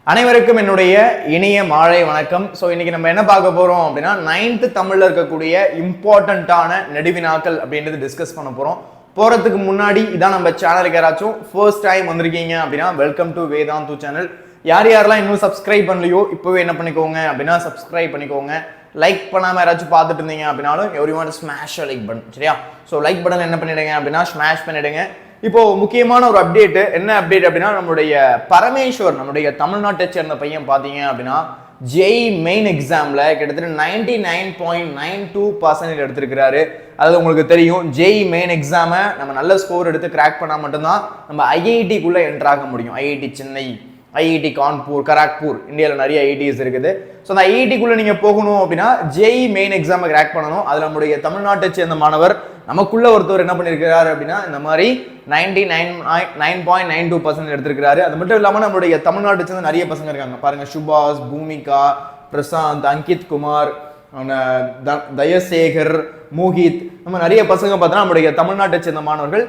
அனைவருக்கும் என்னுடைய இனிய மாலை வணக்கம். ஸோ இன்னைக்கு நம்ம என்ன பார்க்க போறோம் அப்படின்னா 9th தமிழ்ல இருக்கக்கூடிய இம்பார்ட்டன்டான நெடுவினாக்கள் அப்படின்றது டிஸ்கஸ் பண்ண போறோம். போறதுக்கு முன்னாடி இதான் நம்ம சேனலுக்கு யாராச்சும் ஃபர்ஸ்ட் டைம் வந்திருக்கீங்க அப்படின்னா வெல்கம் டு வேதாந்து சேனல். யாரெல்லாம் இன்னும் சப்ஸ்கிரைப் பண்ணலையோ இப்பவே என்ன பண்ணிக்கோங்க அப்படின்னா சப்ஸ்கிரைப் பண்ணிக்கோங்க. லைக் பண்ணாம யாராச்சும் பார்த்துட்டு இருந்தீங்க அப்படின்னாலும் every one smash like button, சரியா? ஸோ லைக் பட்டன் என்ன பண்ணிடுங்க அப்படின்னா ஸ்மாஷ் பண்ணிடுங்க. இப்போ முக்கியமான ஒரு அப்டேட், என்ன அப்டேட் அப்படின்னா நம்மளுடைய பரமேஸ்வர், நம்மளுடைய தமிழ்நாட்டை சேர்ந்த பையன் பார்த்தீங்க அப்படின்னா ஜெய் மெயின் எக்ஸாம்ல கிட்டத்தட்ட 99.92% எடுத்திருக்கிறாரு. அதாவது உங்களுக்கு தெரியும், ஜெய் மெயின் எக்ஸாமை நம்ம நல்ல ஸ்கோர் எடுத்து கிராக் பண்ணால் மட்டும்தான் நம்ம ஐஐடிக்குள்ள என்டர் ஆக முடியும். ஐஐடி சென்னை, ஐஐடி கான்பூர், கராக்பூர், இந்தியாவில் நிறைய ஐஐடிஸ் இருக்குது. ஸோ அந்த ஐஐடிக்குள்ள நீங்க போகணும் அப்படின்னா ஜெய் மெயின் எக்ஸாமை கிராக் பண்ணணும். அதில் நம்முடைய தமிழ்நாட்டை சேர்ந்த மாணவர் நமக்குள்ள ஒருத்தர் என்ன பண்ணியிருக்கிறாரு அப்படின்னா இந்த மாதிரி 99.92% எடுத்திருக்கிறாரு. அது மட்டும் இல்லாமல் நம்மளுடைய தமிழ்நாட்டை சேர்ந்த நிறைய பசங்க இருக்காங்க பாருங்க. சுபாஷ், பூமிகா, பிரசாந்த், அங்கித் குமார், தயசேகர், மோஹித், நம்ம நிறைய பசங்க பார்த்தோன்னா நம்மளுடைய தமிழ்நாட்டை சேர்ந்த மாணவர்கள்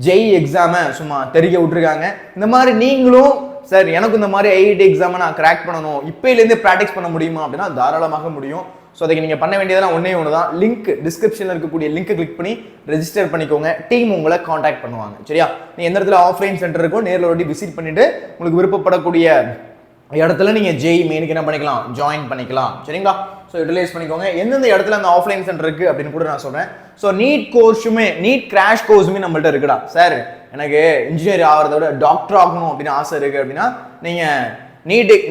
ஜெய் எக்ஸாமை சும்மா தெரிய விட்டுருக்காங்க. இந்த மாதிரி நீங்களும் சார் எனக்கு இந்த மாதிரி ஐஐடி எக்ஸாமை நான் கிராக் பண்ணணும், இப்போலேருந்து ப்ராக்டிஸ் பண்ண முடியுமா அப்படின்னா தாராளமாக முடியும். ஸோ அதுக்கு நீங்கள் பண்ண வேண்டியதெல்லாம் ஒன்றே ஒன்று தான். லிங்க் டிஸ்கிரிப்ஷனில் இருக்கக்கூடிய லிங்க் கிளிக் பண்ணி ரெஜிஸ்டர் பண்ணிக்கோங்க. டீம் உங்களை காண்டாக்ட் பண்ணுவாங்க, சரியா? நீ எந்த இடத்துல ஆஃப்லைன் சென்டர் இருக்கோ நேரில் ஒரு விசிட் பண்ணிட்டு உங்களுக்கு விருப்பப்படக்கூடிய இடத்துல நீங்கள் ஜெய் மெயினுக்கு என்ன பண்ணிக்கலாம், ஜாயின் பண்ணிக்கலாம், சரிங்களா? ஸோ யூட்டிலைஸ் பண்ணிக்கோங்க. எந்தெந்த இடத்துல அந்த ஆஃப்லைன் சென்டர் இருக்குது அப்படின்னு கூட நான் சொல்கிறேன். ஸோ நீட் கோர்ஸுமே, நீட் கிராஷ் கோர்ஸுமே நம்மள்ட்ட இருக்குடா சார், எனக்கு இன்ஜினியர் ஆகிறத விட டாக்டர் ஆகணும் அப்படின்னு ஆசை இருக்குது அப்படின்னா நீங்கள்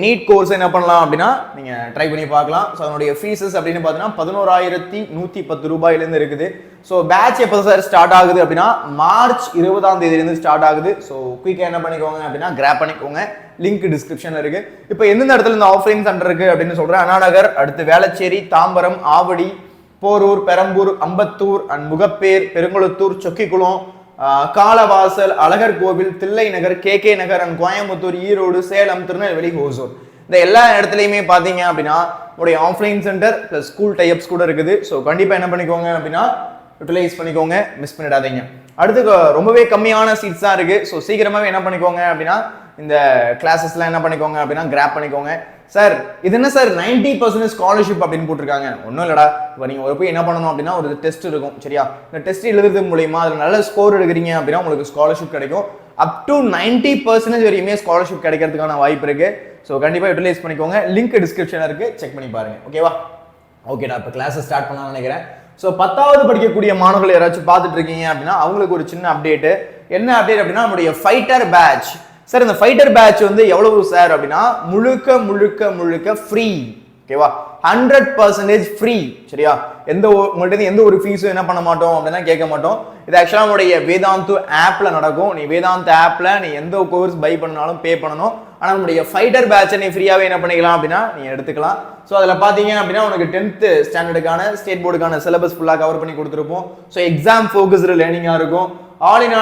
நீட் கோர்ஸ் என்ன பண்ணலாம் அப்படின்னா நீங்கள் ட்ரை பண்ணி பார்க்கலாம். ஸோ அதனுடைய ஃபீஸஸ் அப்படின்னு பார்த்தீங்கன்னா 11,110 ரூபாயிலேருந்து இருக்குது. ஸோ பேட்ச் எப்போ சார் ஸ்டார்ட் ஆகுது அப்படின்னா மார்ச் 20ஆம் தேதியிலேருந்து ஸ்டார்ட் ஆகுது. ஸோ குயிக்காக என்ன பண்ணிக்கோங்க அப்படின்னா கிராப் பண்ணிக்கோங்க. லிங்க் டிஸ்கிரிப்ஷனில் இருக்கு. இப்போ எந்தெந்த இடத்துல இந்த ஆஃப்லைன் சென்டர் இருக்கு அப்படின்னு சொல்றேன். அண்ணாநகர், அடுத்து Velachery, Tambaram, Avadi, Porur, Perambur, Ambattur and Mogappair, Perungalathur, Chokkikulam, Kalavasal, Alagar Kovil, Thillai Nagar, K Nagar and Coimbatore, Erode, Salem, Tirunelveli, Hosur, இந்த எல்லா இடத்துலையுமே பார்த்தீங்க அப்படின்னா உங்களுடைய offline center plus school types கூட இருக்குது. ஸோ கண்டிப்பாக என்ன பண்ணிக்கோங்க அப்படின்னா யூட்டிலைஸ் பண்ணிக்கோங்க, மிஸ் பண்ணிடாதீங்க. அடுத்து ரொம்பவே கம்மியான சீட்ஸ் தான் இருக்கு. ஸோ சீக்கிரமாகவே என்ன பண்ணிக்கோங்க அப்படின்னா இந்த கிளாஸஸ்லாம் என்ன பண்ணிக்கோங்க அப்படின்னா கிராப் பண்ணிக்கோங்க. சார் இது என்ன சார் 90% ஸ்காலர்ஷிப் அப்படின்னு போட்டிருக்காங்க? ஒன்றும் இல்லடா, இப்போ நீங்கள் போய் என்ன பண்ணணும் அப்படின்னா ஒரு டெஸ்ட் இருக்கும், சரியா? இந்த டெஸ்ட் எழுதுறது மூலியமா அதில் நல்ல ஸ்கோர் எடுக்கிறீங்க அப்படின்னா உங்களுக்கு ஸ்காலர்ஷிப் கிடைக்கும். அப் டு 90% வரையுமே ஸ்காலர்ஷிப் கிடைக்கிறதுக்கான வாய்ப்பு இருக்கு. ஸோ கண்டிப்பாக யூட்டிலைஸ் பண்ணிக்கோங்க. லிங்க் டிஸ்கிரிப்ஷனில் இருக்கு, செக் பண்ணி பாருங்க. ஓகேவா? ஓகேடா, இப்போ கிளாஸை ஸ்டார்ட் பண்ணலாம்னு நினைக்கிறேன். ஸோ 10வது படிக்கக்கூடிய மாணவர்கள் யாராச்சும் பார்த்துட்டு இருக்கீங்க அப்படின்னா அவங்களுக்கு ஒரு சின்ன அப்டேட். என்ன அப்டேட் அப்படின்னா நம்முடைய ஃபைட்டர் பேட்ச். சார் இந்த ஃபைட்டர் பேட்ச் வந்து எவ்வளவு சார் அப்படின்னா முழுக்க முழுக்க முழுக்க ஃப்ரீ, ஓகேவா? 100% ஃப்ரீ, சரியா? உங்கள்கிட்ட எந்த ஒரு ஃபீஸும் என்ன பண்ண மாட்டோம் அப்படின்னா கேட்க மாட்டோம். இது ஆக்சுவலாக நம்மளுடைய வேதாந்து ஆப்ல நடக்கும். நீ வேதாந்த் ஆப்ல நீ எந்த கோர்ஸ் பை பண்ணாலும் பே பண்ணணும். ஆனால் நம்மளுடைய ஃபைட்டர் பேட்சை நீ ஃப்ரீயாகவே என்ன பண்ணிக்கலாம் அப்படின்னா நீ எடுத்துக்கலாம். ஸோ அதில் பார்த்தீங்க அப்படின்னா உனக்கு 10th ஸ்டாண்டர்டுக்கான ஸ்டேட் போர்டுக்கான சிலபஸ் ஃபுல்லாக கவர் பண்ணி கொடுத்துருப்போம். ஸோ எக்ஸாம் ஃபோக்கஸ்டு லேர்னிங்காக இருக்கும். All in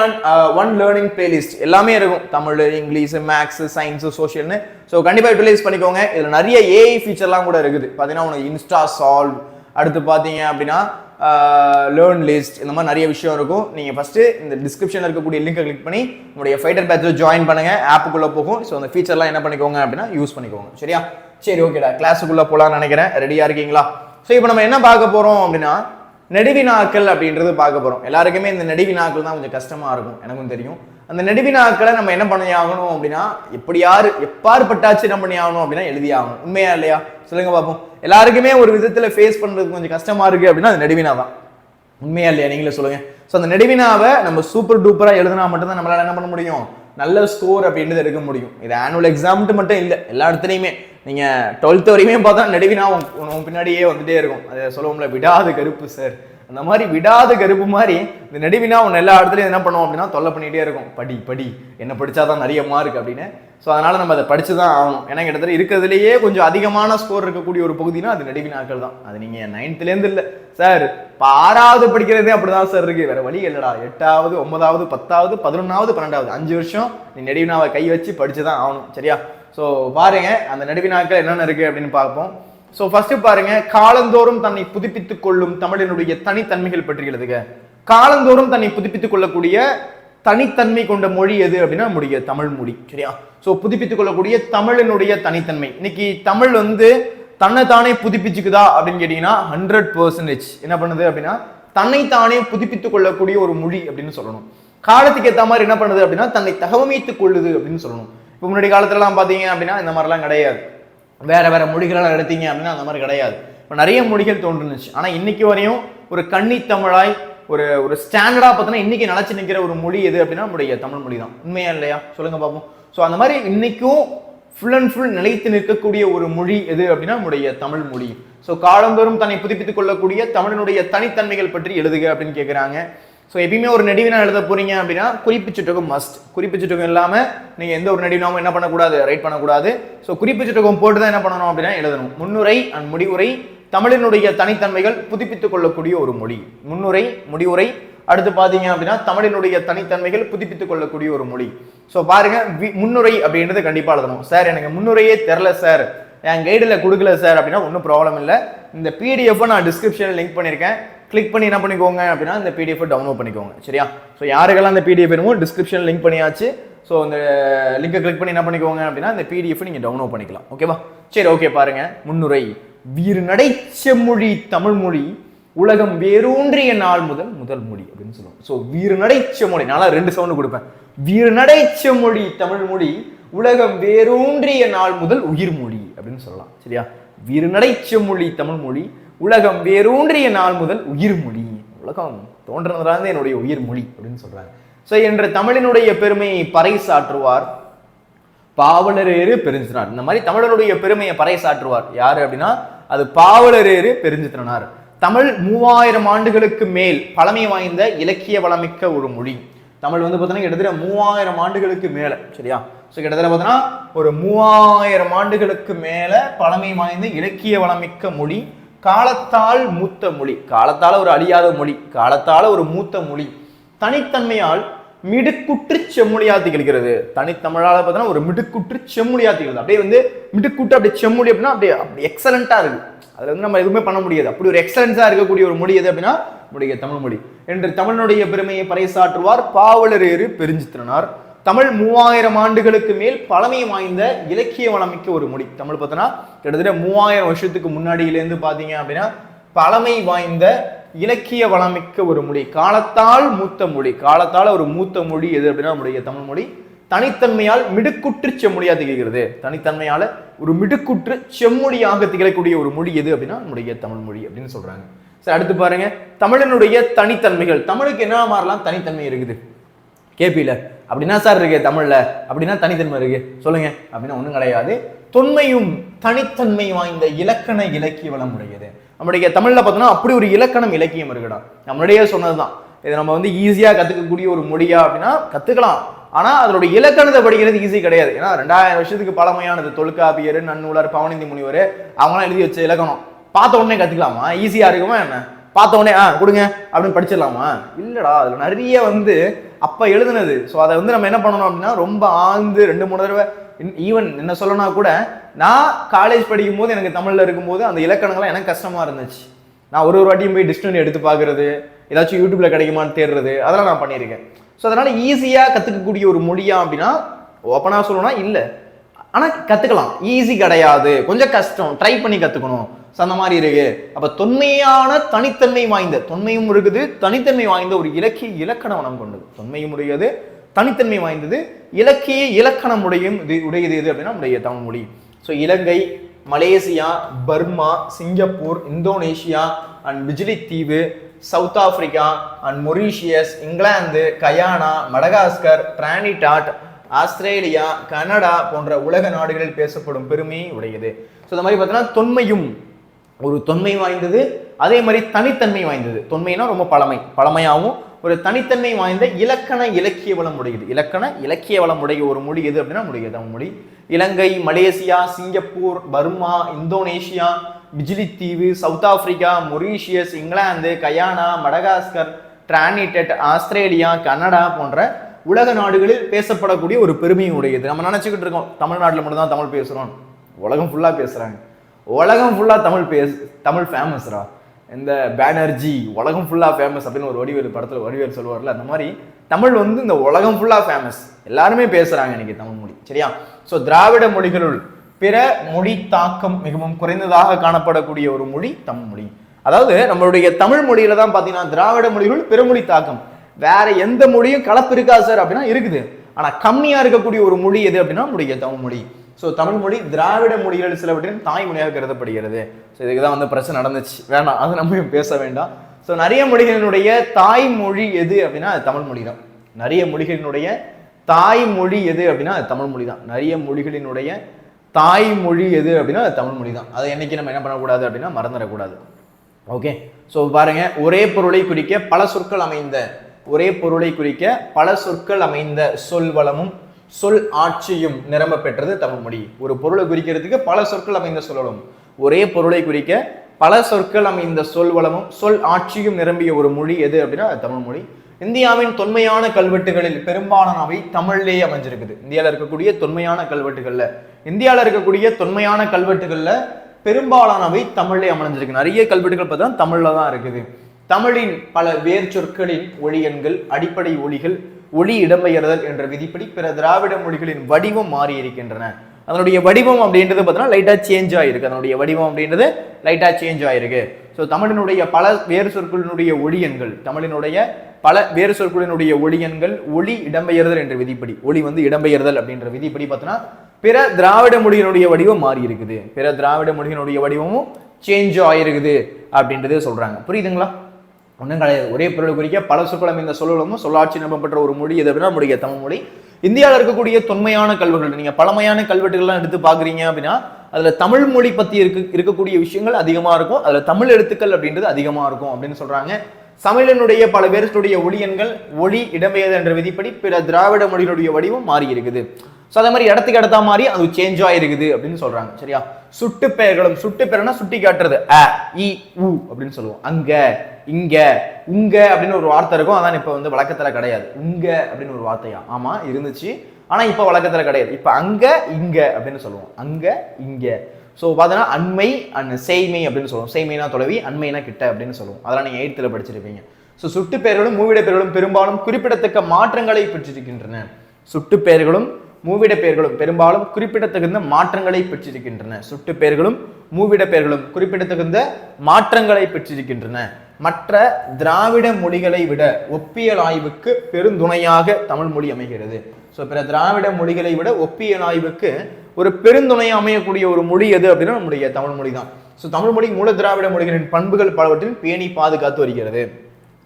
one learning playlist எல்லாமே இருக்கும், தமிழ், இங்கிலீஷ், மேக்ஸ், சயின்ஸ், சோஷியல்னு. ஸோ கண்டிப்பாக யூட்டிலைஸ் பண்ணிக்கோங்க. இதில் நிறைய ஏஐ ஃபீச்சர்லாம் கூட இருக்குது. பார்த்தீங்கன்னா உனக்கு இன்ஸ்டா சால்வ், அடுத்து பார்த்தீங்க அப்படின்னா லேர்ன் லிஸ்ட், இந்த மாதிரி நிறைய விஷயம் இருக்கும். நீங்கள் ஃபஸ்ட்டு இந்த டிஸ்கிரிப்ஷனில் இருக்கக்கூடிய லிங்கை கிளிக் பண்ணி உங்களுடைய ஃபைட்டர் பேட்சில் ஜாயின் பண்ணுங்க. ஆப்புக்குள்ளே போகும். ஸோ அந்த ஃபீச்சர்லாம் என்ன பண்ணிக்கோங்க அப்படின்னா யூஸ் பண்ணிக்கோங்க, சரியா? சரி, ஓகேடா, கிளாஸுக்குள்ளே போகலான்னு நினைக்கிறேன். ரெடியாக இருக்கீங்களா? ஸோ இப்போ நம்ம என்ன பார்க்க போகிறோம் அப்படின்னா நெடுவினாக்கள் அப்படின்றது பார்க்க போகிறோம். எல்லாருக்குமே இந்த நெடுவினாக்கள் தான் கொஞ்சம் கஷ்டமாக இருக்கும், எனக்கும் தெரியும். அந்த நெடுவினாக்களை நம்ம என்ன பண்ணி ஆகணும் அப்படின்னா எப்பாறுபட்டாச்சு என்ன பண்ணி ஆகணும் அப்படின்னா எழுதி ஆகணும். உண்மையா இல்லையா? சொல்லுங்க பார்ப்போம். எல்லாருக்குமே ஒரு விதத்துல ஃபேஸ் பண்றது கொஞ்சம் கஷ்டமா இருக்கு அப்படின்னா அது நெடுவினா தான். உண்மையா இல்லையா? நீங்களே சொல்லுங்க. ஸோ அந்த நெடுவினாவை நம்ம சூப்பர் டூப்பரா எழுதினா மட்டும்தான் நம்மளால என்ன பண்ண முடியும், நல்ல ஸ்கோர் அப்படின்றது எடுக்க முடியும். இது ஆனுவல் எக்ஸாம்ட்டு மட்டும் இல்லை, எல்லா இடத்துலையுமே நீங்க 12th வரையுமே பார்த்தா நெடுவினா உன் பின்னாடியே வந்துட்டே இருக்கும். அதை சொல்லுவோம்ல, விடாத கருப்பு சார், அந்த மாதிரி விடாத கருப்பு மாதிரி இந்த நெடுவினா உன் எல்லா இடத்துலையும் என்ன பண்ணுவோம் அப்படின்னா தொல்லை பண்ணிகிட்டே இருக்கும். படி என்ன படித்தாதான் நிறைய மார்க் அப்படின்னு. ஸோ அதனால் நம்ம அதை படித்து தான் ஆகணும். ஏன்னா கிட்டத்தட்ட இருக்கிறதுலையே கொஞ்சம் அதிகமான ஸ்கோர் இருக்கக்கூடிய ஒரு பகுதினா அது நெடுவினாக்கள் தான். அது நீங்கள் 9th இல்லை சார், இப்போ 6வது படிக்கிறதே அப்படி தான் சார் இருக்குது, வேறு வழி இல்லைடா. 8வது, 9வது, 10வது, 11வது, 12வது 5 வருஷம் நீ நெடுவினாவை கை வச்சு படித்து தான் ஆகணும், சரியா? ஸோ பாருங்க அந்த நெடுவினாக்கள் என்னென்ன இருக்குது அப்படின்னு பார்ப்போம். ஸோ ஃபர்ஸ்ட் பாருங்க, காலந்தோறும் தன்னை புதுப்பித்துக் கொள்ளும் தமிழினுடைய தனித்தன்மைகள் பற்றி எழுதுக. காலந்தோறும் தன்னை புதுப்பித்துக் கொள்ளக்கூடிய தனித்தன்மை கொண்ட மொழி எது அப்படின்னா நம்முடைய தமிழ் மொழி, சரியா? ஸோ புதுப்பித்துக் கொள்ளக்கூடிய தமிழினுடைய தனித்தன்மை. இன்னைக்கு தமிழ் வந்து தன்னைத்தானே புதுப்பிச்சுக்குதா அப்படின்னு கேட்டீங்கன்னா 100% என்ன பண்ணுது அப்படின்னா தன்னைத்தானே புதுப்பித்துக் கொள்ளக்கூடிய ஒரு மொழி அப்படின்னு சொல்லணும். காலத்துக்கு ஏற்ற மாதிரி என்ன பண்ணுது அப்படின்னா தன்னை தகவமைத்துக் கொள்ளுது அப்படின்னு சொல்லணும். இப்போ முன்னாடி காலத்துலலாம் பார்த்தீங்க அப்படின்னா இந்த மாதிரிலாம் கிடையாது. வேற வேற மொழிகளெல்லாம் எடுத்தீங்க அப்படின்னா அந்த மாதிரி கிடையாது. இப்போ நிறைய மொழிகள் தோன்றுனுச்சு. ஆனால் இன்னைக்கு வரையும் ஒரு கன்னித்தமிழாய் ஒரு ஸ்டாண்டர்டா பார்த்தீங்கன்னா இன்னைக்கு நிலைச்சு நிற்கிற ஒரு மொழி எது அப்படின்னா நம்முடைய தமிழ் மொழி தான். உண்மையா இல்லையா சொல்லுங்க பார்ப்போம். ஸோ அந்த மாதிரி இன்னைக்கும் ஃபுல் அண்ட் ஃபுல் நிலைத்து நிற்கக்கூடிய ஒரு மொழி எது அப்படின்னா நம்முடைய தமிழ் மொழி. ஸோ காலந்தோறும் தன்னை புதுப்பித்துக் கொள்ளக்கூடிய தமிழினுடைய தனித்தன்மைகள் பற்றி எழுதுக அப்படின்னு கேட்குறாங்க. ஸோ எப்பயுமே ஒரு நெடுவினா எழுத போறீங்க அப்படின்னா குறிப்புச்சுட்டகம் மஸ்ட். குறிப்புச்சுட்டகம் இல்லாமல் நீங்கள் எந்த ஒரு நெடுவினாவும் என்ன பண்ணக்கூடாது, ரைட் பண்ணக்கூடாது. ஸோ குறிப்புச்சுட்டகம் போட்டு தான் என்ன பண்ணணும் அப்படின்னா எழுதணும். முன்னுரை அண்ட் முடிவுரை தமிழினுடைய தனித்தன்மைகள் புதுப்பித்துக் கொள்ளக்கூடிய ஒரு மொழி. முன்னுரை முடிவுரை அடுத்து பார்த்தீங்க அப்படின்னா தமிழினுடைய தனித்தன்மைகள் புதுப்பித்துக் கொள்ளக்கூடிய ஒரு மொழி. ஸோ பாருங்க முன்னுரை அப்படின்றது கண்டிப்பாக எழுதணும். சார் எனக்கு முன்னுரையே தெரில சார், என் கைடில் கொடுக்கல சார் அப்படின்னா ஒன்றும் ப்ராப்ளம் இல்லை. இந்த பிடிஎஃப் நான் டிஸ்கிரிப்ஷனில் லிங்க் பண்ணியிருக்கேன். கிளிக் பண்ணி என்ன பண்ணிக்கோங்க அப்படின்னா இந்த பிடிஎஃப் டவுன்லோட் பண்ணிக்கோங்க. சரியா? ஸோ யாருக்கெல்லாம் அந்த பிடிஎஃப் வேணுமோ டிஸ்கிரிப்ஷன் லிங்க் பண்ணியாச்சு. ஸோ இந்த லிங்கை கிளிக் பண்ணி என்ன பண்ணிக்கோங்க அப்படின்னா இந்த பிடிஎஃப் நீங்கள் டவுன்லோட் பண்ணிக்கலாம். ஓகேவா? சரி, ஓகே. பாருங்க முன்னுரை. வீறு நடை செம்மொழி தமிழ் மொழி உலகம் வேரூன்றிய நாள் முதல் மொழி அப்படின்னு சொல்லுவோம். ஸோ வீறு நடை செம்மொழி, நான் 2 சவுண்டு கொடுப்பேன். வீறு நடை செம்மொழி தமிழ் மொழி உலகம் வேரூன்றிய நாள் முதல் உயிர் மொழி அப்படின்னு சொல்லலாம். சரியா? வீறு நடை செம்மொழி தமிழ் மொழி உலகம் வேரூன்றிய நாள் முதல் உயிர் மொழி. உலகம் தோன்றதுதான் என்னுடைய உயிர் மொழி அப்படின்னு சொல்றாங்க. ஸோ என்ற தமிழினுடைய பெருமையை பறைசாற்றுவார் பாவலரேறு பெருஞ்சினார். இந்த மாதிரி தமிழனுடைய பெருமையை பறைசாற்றுவார் யாரு அப்படின்னா அது பாவலரேறு பெருஞ்சினார். தமிழ் 3000 ஆண்டுகளுக்கு மேல் பழமை வாய்ந்த இலக்கிய வளமிக்க ஒரு மொழி. தமிழ் வந்து பார்த்தீங்கன்னா கிட்டத்தட்ட 3000 ஆண்டுகளுக்கு மேல. சரியா? ஸோ கிட்டத்தட்ட பார்த்தீங்கன்னா ஒரு 3000 ஆண்டுகளுக்கு மேல பழமை வாய்ந்த இலக்கிய வளமிக்க மொழி. காலத்தால் மூத்த மொழி, காலத்தால ஒரு அழியாத மொழி, காலத்தால ஒரு மூத்த மொழி. தனித்தன்மையால் மிடுக்குற்று செம்மொழியா திகழ்கிறது. தனித்தமிழால பார்த்தீங்கன்னா ஒரு மிடுக்குற்று செம்மொழியா திகழ்கிறது. அப்படியே வந்து மிடுக்குற்று அப்படியே செம்மொழி அப்படின்னா அப்படியே அப்படி எக்ஸலண்டா இருக்கு. அதுல வந்து நம்ம எதுவுமே பண்ண முடியாது. அப்படி ஒரு எக்ஸலன்ஸா இருக்கக்கூடிய ஒரு மொழி எது அப்படின்னா நம்முடைய தமிழ் மொழி. என்று தமிழனுடைய பெருமையை பறைசாற்றுவார் பாவலரேறு பெருஞ்சித்திரனார். தமிழ் 3000 ஆண்டுகளுக்கு மேல் பழமை வாய்ந்த இலக்கிய வளமிக்க ஒரு மொழி. தமிழ் பார்த்தோன்னா கிட்டத்தட்ட 3000 வருஷத்துக்கு முன்னாடியிலேருந்து பார்த்தீங்க அப்படின்னா பழமை வாய்ந்த இலக்கிய வளமிக்க ஒரு மொழி. காலத்தால் மூத்த மொழி, காலத்தால் ஒரு மூத்த மொழி எது அப்படின்னா நம்முடைய தமிழ் மொழி. தனித்தன்மையால் மிடுக்குற்று செம்மொழியாக திகழ்கிறது. தனித்தன்மையால ஒரு மிடுக்குற்று செம்மொழியாக திகழக்கூடிய ஒரு மொழி எது அப்படின்னா நம்முடைய தமிழ் மொழி அப்படின்னு சொல்றாங்க. சரி, அடுத்து பாருங்க தமிழனுடைய தனித்தன்மைகள். தமிழுக்கு என்ன மாதிரிலாம் தனித்தன்மை இருக்குது கேபில அப்படின்னா சார் இருக்கு தமிழ்ல அப்படின்னா தனித்தன்மை இருக்கு சொல்லுங்க அப்படின்னா ஒண்ணும் கிடையாது. தொன்மையும் தனித்தன்மை வாய்ந்த இலக்கண இலக்கிய வளம் உடையது. நம்முடைய தமிழ்ல பார்த்தோம்னா அப்படி ஒரு இலக்கணம் இலக்கியம் இருக்குடா. நம்மளுடைய சொன்னதுதான். இதை நம்ம வந்து ஈஸியா கத்துக்கக்கூடிய ஒரு மொழியா அப்படின்னா கத்துக்கலாம். ஆனா அதோட இலக்கணத்தை படிக்கிறது ஈஸி கிடையாது. ஏன்னா 2000 வருஷத்துக்கு பழமையானது. தொல்காப்பியர், நன்னூலர், பவனந்தி முனிவர் அவங்களாம் எழுதி வச்ச இலக்கணம் பார்த்த உடனே கத்துக்கலாமா? ஈஸியா இருக்குமா என்ன? பார்த்த உடனே கொடுங்க அப்படின்னு படிச்சிடலாமா? இல்லடா, அதுல நிறைய வந்து அப்ப எழுதுனது. ஸோ அதை வந்து நம்ம என்ன பண்ணணும் அப்படின்னா ரொம்ப ஆழ்ந்து 2-3 தடவை ஈவன் என்ன சொல்லணும்னா கூட நான் காலேஜ் படிக்கும் போது எனக்கு தமிழ்ல இருக்கும்போது அந்த இலக்கணங்கள்லாம் எனக்கு கஷ்டமா இருந்துச்சு. நான் ஒரு வாட்டியும் போய் டிக்ஷனரி எடுத்து பார்க்கறது, ஏதாச்சும் யூடியூப்ல கிடைக்குமான்னு தேடுறது, அதெல்லாம் நான் பண்ணியிருக்கேன். ஸோ அதனால ஈஸியா கத்துக்கக்கூடிய ஒரு மொழியா அப்படின்னா ஓப்பனா சொல்லணும்னா இல்லை. ஆனா கத்துக்கலாம், ஈஸி கிடையாது, கொஞ்சம் கஷ்டம், ட்ரை பண்ணி கத்துக்கணும். அந்த மாதிரி இருக்கு. அப்ப தொன்மையான தனித்தன்மை வாய்ந்த, தொன்மையும் இருக்குது தனித்தன்மை வாய்ந்த ஒரு இலக்கிய இலக்கண வளம் கொண்டது. தொன்மையும் உடையது, தனித்தன்மை வாய்ந்தது, இலக்கிய இலக்கணம் உடையது எது அப்படின்னா நம்முடைய தமிழ் மொழி. So Ilangai, Malaysia, Burma, Singapore, Indonesia and விஜிலி தீவு, south Africa and Mauritius, England, Guyana, Madagascar, Trinidad, Australia, Canada போன்ற உலக நாடுகளில் பேசப்படும் பெருமையை உடையது. ஸோ இந்த மாதிரி பார்த்தீங்கன்னா தொன்மையும் ஒரு தொன்மை வாய்ந்தது, அதே மாதிரி தனித்தன்மை வாய்ந்தது. தொன்மைனா ரொம்ப பழமையாகவும் ஒரு தனித்தன்மை வாய்ந்த இலக்கண இலக்கிய வளம் உடையது. இலக்கண இலக்கிய வளம் உடைய ஒரு மொழி எது அப்படின்னா நம்முடைய தமிழ் மொழி. Ilangai, Malaysia, Singapore, Burma, Indonesia, விஜிலி தீவு, south Africa, Mauritius, England, Guyana, Madagascar, Trinidad, Australia, Canada போன்ற உலக நாடுகளில் பேசப்படக்கூடிய ஒரு பெருமையை உடையது. நம்ம நினைச்சுக்கிட்டு இருக்கோம் தமிழ்நாட்டில் மட்டும் தான் தமிழ் பேசுறோம். உலகம் ஃபுல்லா பேசுறாங்க. உலகம் ஃபுல்லா தமிழ் ஃபேமஸ்ரா. இந்த பேனர்ஜி உலகம் ஃபுல்லா ஃபேமஸ் அப்படின்னு ஒரு வடிவேல் சொல்லுவார்ல, அந்த மாதிரி தமிழ் வந்து இந்த உலகம் ஃபுல்லா ஃபேமஸ். எல்லாருமே பேசுறாங்க இன்னைக்கு தமிழ் மொழி. சரியா? ஸோ திராவிட மொழிகளுள் பிற மொழி தாக்கம் மிகவும் குறைந்ததாக காணப்படக்கூடிய ஒரு மொழி தமிழ் மொழி. அதாவது நம்மளுடைய தமிழ் மொழியில தான் பாத்தீங்கன்னா திராவிட மொழிகளுள் பிறமொழி தாக்கம், வேற எந்த மொழியும் கலப்பு இருக்கா சார் அப்படின்னா இருக்குது, ஆனா கம்மியா இருக்கக்கூடிய ஒரு மொழி எது அப்படின்னா நம்முடைய தமிழ் மொழி. ஸோ தமிழ் மொழி திராவிட மொழிகள் சிலவற்றின் தாய்மொழியாக கருதப்படுகிறது. ஸோ இதுக்குதான் வந்து பிரச்சனை நடந்துச்சு, வேண்டாம் அது நம்ம பேச வேண்டாம். ஸோ நிறைய மொழிகளினுடைய தாய்மொழி எது அப்படின்னா அது தமிழ் மொழி தான். நிறைய மொழிகளினுடைய தாய்மொழி எது அப்படின்னா அது தமிழ் மொழி தான். நிறைய மொழிகளினுடைய தாய்மொழி எது அப்படின்னா அது தமிழ் மொழி தான். அதை என்னைக்கு நம்ம என்ன பண்ணக்கூடாது அப்படின்னா மறந்துடக்கூடாது. ஓகே, ஸோ பாருங்க, ஒரே பொருளை குறிக்க பல சொற்கள் அமைந்த, ஒரே பொருளை குறிக்க பல சொற்கள் அமைந்த சொல் வளமும் சொல் ஆட்சியும் நிரம்ப பெற்றது தமிழ் மொழி. ஒரு பொருளை குறிக்கிறதுக்கு பல சொற்கள் அமைந்த சொல்லலும், ஒரே பொருளை குறிக்க பல சொற்கள் அமைந்த சொல் வளமும் சொல் ஆட்சியும் நிரம்பிய ஒரு மொழி எது அப்படின்னா தமிழ் மொழி. இந்தியாவின் தொன்மையான கல்வெட்டுகளில் பெரும்பாலானவை தமிழ்லேயே அமைஞ்சிருக்குது. இந்தியாவில் இருக்கக்கூடிய தொன்மையான கல்வெட்டுகள்ல, இந்தியாவில் இருக்கக்கூடிய தொன்மையான கல்வெட்டுகள்ல பெரும்பாலானவை தமிழ்லே அமைஞ்சிருக்கு. நிறைய கல்வெட்டுகள் பார்த்தா தமிழ்ல தான் இருக்குது. தமிழின் பல வேர் சொற்களின் ஒளியன்கள், அடிப்படை ஒலிகள், ஒளி இடம்பெயர்தல் என்ற விதிப்படி பிற திராவிட மொழிகளின் வடிவம் மாறி இருக்கின்றன. அதனுடைய வடிவம் அப்படின்றது பார்த்தீங்கன்னா லைட்டா சேஞ்ச் ஆயிருக்கு. அதனுடைய வடிவம் அப்படின்றது லைட்டா சேஞ்ச் ஆயிருக்கு. ஸோ தமிழினுடைய பல வேறு சொற்களினுடைய ஒளியன்கள், தமிழினுடைய பல வேறு சொற்களினுடைய ஒளியன்கள் ஒளி இடம்பெயர்தல் என்ற விதிப்படி, ஒளி வந்து இடம்பெயர்தல் அப்படின்ற விதிப்படி பார்த்தோன்னா பிற திராவிட மொழியினுடைய வடிவம் மாறி இருக்குது. பிற திராவிட மொழியினுடைய வடிவமும் சேஞ்ச் ஆயிருக்குது அப்படின்றதே சொல்றாங்க. புரியுதுங்களா? ஒன்றும் கிடையாது. ஒரே பொருளை குறிக்க பல சொற்கள் அமைந்த சொல்லலும் சொல்லாட்சி நம்பப்பட்ட ஒரு மொழி எது அப்படின்னா நம்முடைய தமிழ் மொழி. இந்தியாவில் இருக்கக்கூடிய தொன்மையான கல்வெட்டுகள், நீங்க பழமையான கல்வெட்டுகள்லாம் எடுத்து பாக்குறீங்க அப்படின்னா அதுல தமிழ் மொழி பத்தி இருக்கக்கூடிய விஷயங்கள் அதிகமா இருக்கும், அதுல தமிழ் எழுத்துக்கள் அப்படின்றது அதிகமா இருக்கும் அப்படின்னு சொல்றாங்க. தமிழினுடைய பல வேறுடைய ஒளியன்கள் ஒளி இடம்பெயர்தல் என்ற விதிப்படி பிற திராவிட மொழியினுடைய வடிவம் மாறி இருக்குது. ஸோ அதே மாதிரி இடத்துக்கு இடத்தா மாதிரி அது சேஞ்ச் ஆயிருக்குது அப்படின்னு சொல்றாங்க. சரியா? சுட்டு பெயர்களும், சுட்டு பெயர்னா சுட்டி காட்டுறது, அ இ உ அப்படின்னு சொல்லுவோம். அங்க, இங்க, உங்க அப்படின்னு ஒரு வார்த்தை இருக்கும், அதான் இப்ப வந்து வழக்கத்துல கிடையாது. உங்க அப்படின்னு ஒரு வார்த்தையா? ஆமா இருந்துச்சு, ஆனா இப்ப வழக்கத்துல கிடையாது. இப்ப அங்க இங்க அப்படின்னு சொல்லுவோம். அங்க இங்க. ஸோ பார்த்தீங்கன்னா அண்மை செய்மை அப்படின்னு சொல்லுவோம். செய்மைனா தொலைவி, அண்மைனா கிட்ட அப்படின்னு சொல்லுவோம். அதெல்லாம் நீங்க 8th படிச்சிருப்பீங்க. ஸோ சுட்டு பெயர்களும் மூவிட பெயர்களும் பெரும்பாலும் குறிப்பிடத்தக்க மாற்றங்களை பெற்றிருக்கின்றன. சுட்டு பெயர்களும் மூவிட பெயர்களும் பெரும்பாலும் குறிப்பிடத்தகுந்த மாற்றங்களை பெற்றிருக்கின்றன. சுட்டு பெயர்களும் மூவிட பெயர்களும் குறிப்பிடத்தகுந்த மாற்றங்களை பெற்றிருக்கின்றன. மற்ற திராவிட மொழிகளை விட ஒப்பியல் ஆய்வுக்கு பெருந்துணையாக தமிழ் மொழி அமைகிறது. ஸோ பிற திராவிட மொழிகளை விட ஒப்பியல் ஆய்வுக்கு ஒரு பெருந்துணையை அமையக்கூடிய ஒரு மொழி எது அப்படின்னா நம்முடைய தமிழ் மொழி தான். ஸோ தமிழ் மொழி மூல திராவிட மொழிகளின் பண்புகள் பலவற்றில் பேணி பாதுகாத்து வருகிறது.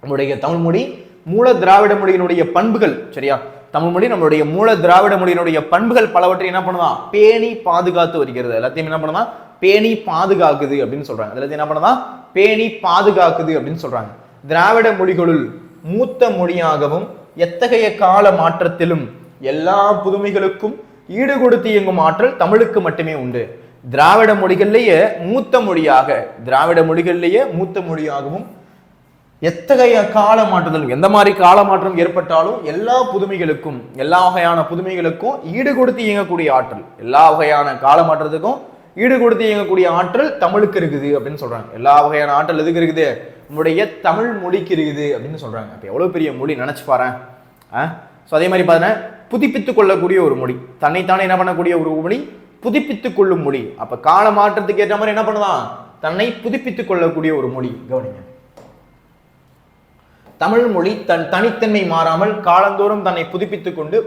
நம்முடைய தமிழ் மொழி மூல திராவிட மொழியினுடைய பண்புகள், சரியா? தமிழ் மொழி நம்மளுடைய மூல திராவிட மொழியினுடைய பண்புகள் பலவற்றை என்ன பண்ணுதான்? பேணி பாதுகாத்து வருகிறது. எல்லாத்தையும் என்ன பண்ணுதான்? பேணி பாதுகாக்குது அப்படின்னு சொல்றாங்க. எல்லாத்தையும் என்ன பண்ணுதான்? பேணி பாதுகாக்குது அப்படின்னு சொல்றாங்க. திராவிட மொழிகளுள் மூத்த மொழியாகவும் எத்தகைய கால மாற்றத்திலும் எல்லா புதுமைகளுக்கும் ஈடு கொடுத்து இயங்கும் ஆற்றல் தமிழுக்கு மட்டுமே உண்டு. திராவிட மொழிகள்லேயே மூத்த மொழியாக, திராவிட மொழிகள்லேயே மூத்த மொழியாகவும் எத்தகைய கால மாற்றத்திலும், எந்த மாதிரி கால மாற்றம் ஏற்பட்டாலும் எல்லா புதுமைகளுக்கும், எல்லா வகையான புதுமைகளுக்கும் ஈடு கொடுத்து இயங்கக்கூடிய ஆற்றல், எல்லா வகையான கால மாற்றத்துக்கும் ஈடு கொடுத்து இயங்கக்கூடிய ஆற்றல் தமிழுக்கு இருக்குது அப்படின்னு சொல்றாங்க. எல்லா வகையான ஆற்றல் எதுக்கு இருக்குது? நம்முடைய தமிழ் மொழிக்கு இருக்குது அப்படின்னு சொல்றாங்க. அப்ப எவ்வளவு பெரிய மொழி நினைச்சு பாரு. ஸோ அதே மாதிரி பார்த்தீங்கன்னா புதுப்பித்துக் கொள்ளக்கூடிய ஒரு மொழி, தன்னைத்தானே என்ன பண்ணக்கூடிய ஒரு மொழி, புதுப்பித்துக் கொள்ளும் மொழி. அப்ப கால மாற்றத்துக்கு ஏற்ற மாதிரி என்ன பண்ணுதான்? தன்னை புதுப்பித்துக் கொள்ளக்கூடிய ஒரு மொழி. கவனிங்க, தமிழ் மொழி தன் தனித்தன்மை மாறாமல் காலந்தோறும் தன்னை புதுப்பித்துக் கொண்டு